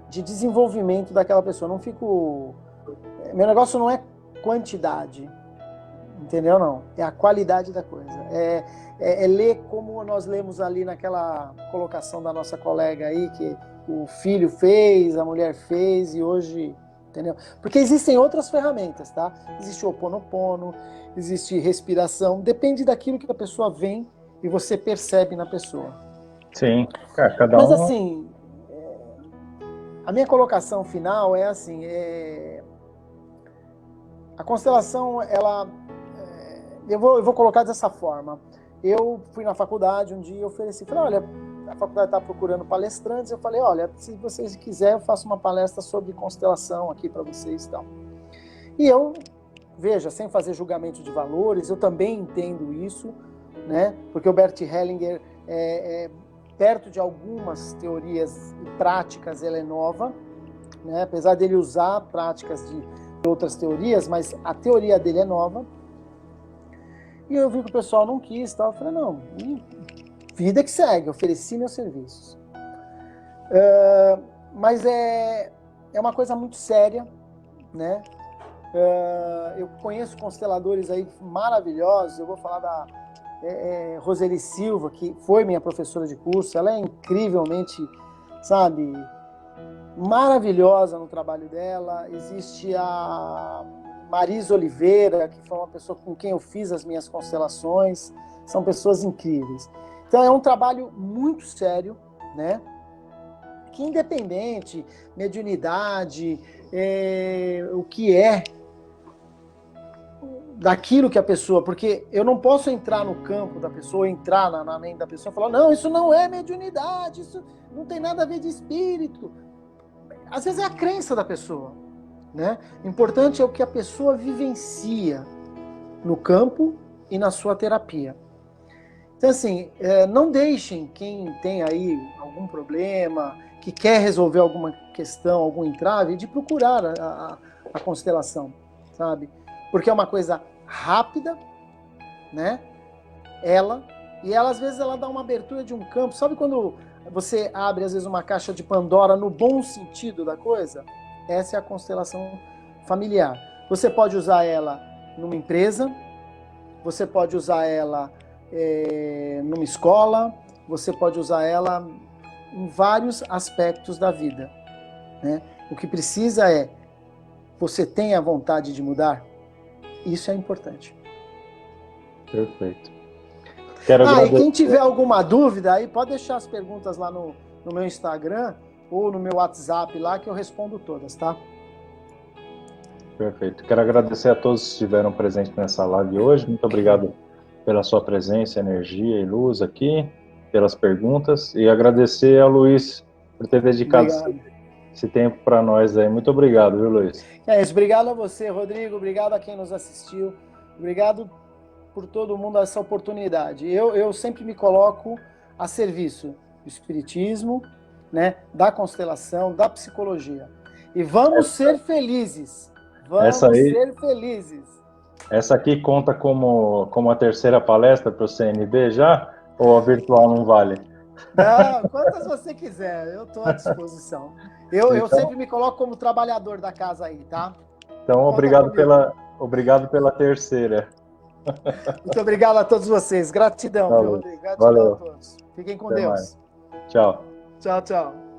de desenvolvimento daquela pessoa. Não fico... Meu negócio não é quantidade, entendeu? Não. É a qualidade da coisa. É ler como nós lemos ali naquela colocação da nossa colega aí, que o filho fez, a mulher fez e hoje... Entendeu? Porque existem outras ferramentas, tá? Existe o Ho'oponopono, existe respiração, depende daquilo que a pessoa vem e você percebe na pessoa.
Sim, cada
Mas
um...
assim, a minha colocação final é assim, a constelação, ela... eu vou colocar dessa forma. Eu fui na faculdade um dia e ofereci, falei, olha, a faculdade está procurando palestrantes, eu falei, olha, se vocês quiserem, eu faço uma palestra sobre constelação aqui para vocês e tal. E eu, veja, sem fazer julgamento de valores, eu também entendo isso, né? Porque o Bert Hellinger, perto de algumas teorias e práticas, ele é nova, né? Apesar dele usar práticas de outras teorias, mas a teoria dele é nova. E eu vi que o pessoal não quis, tal. Eu falei, não, vida que segue, ofereci meus serviços. Mas é uma coisa muito séria, né? Eu conheço consteladores aí maravilhosos. Eu vou falar da Roseli Silva, que foi minha professora de curso. Ela é incrivelmente, sabe, maravilhosa no trabalho dela. Existe a Marisa Oliveira, que foi uma pessoa com quem eu fiz as minhas constelações. São pessoas incríveis. Então é um trabalho muito sério, né? Que independente, mediunidade, o que é daquilo que a pessoa... Porque eu não posso entrar no campo da pessoa, entrar na mente da pessoa e falar, não, isso não é mediunidade, isso não tem nada a ver de espírito. Às vezes é a crença da pessoa, né? O importante é o que a pessoa vivencia no campo e na sua terapia. Então, assim, não deixem quem tem aí algum problema, que quer resolver alguma questão, algum entrave, de procurar a constelação, sabe? Porque é uma coisa rápida, né? Ela, às vezes, ela dá uma abertura de um campo. Sabe quando você abre, às vezes, uma caixa de Pandora no bom sentido da coisa? Essa é a constelação familiar. Você pode usar ela numa empresa, você pode usar ela numa escola, você pode usar ela em vários aspectos da vida, né? O que precisa é, você tem a vontade de mudar? Isso é importante.
Perfeito. Quero agradecer.
E quem tiver alguma dúvida, aí pode deixar as perguntas lá no meu Instagram ou no meu WhatsApp lá, que eu respondo todas, tá?
Perfeito. Quero agradecer a todos que estiveram presentes nessa live hoje. Muito obrigado pela sua presença, energia e luz aqui, pelas perguntas, e agradecer ao Luiz por ter dedicado esse tempo para nós aí. Muito obrigado, viu, Luiz?
É isso. Obrigado a você, Rodrigo. Obrigado a quem nos assistiu. Obrigado por todo mundo essa oportunidade. Eu sempre me coloco a serviço do espiritismo, né, da constelação, da psicologia. E vamos ser felizes. Vamos ser felizes.
Essa aqui conta como a terceira palestra para o CNB já? Ou a virtual não vale?
Não, quantas você quiser, eu estou à disposição. Eu
Então,
sempre me coloco como trabalhador da casa aí, tá?
então obrigado pela terceira.
Muito obrigado a todos vocês. Gratidão, viu,
Valeu.
Rodrigo? Gratidão a
Valeu.
todos. Fiquem com
Até mais.
Deus.
Tchau.
Tchau, tchau.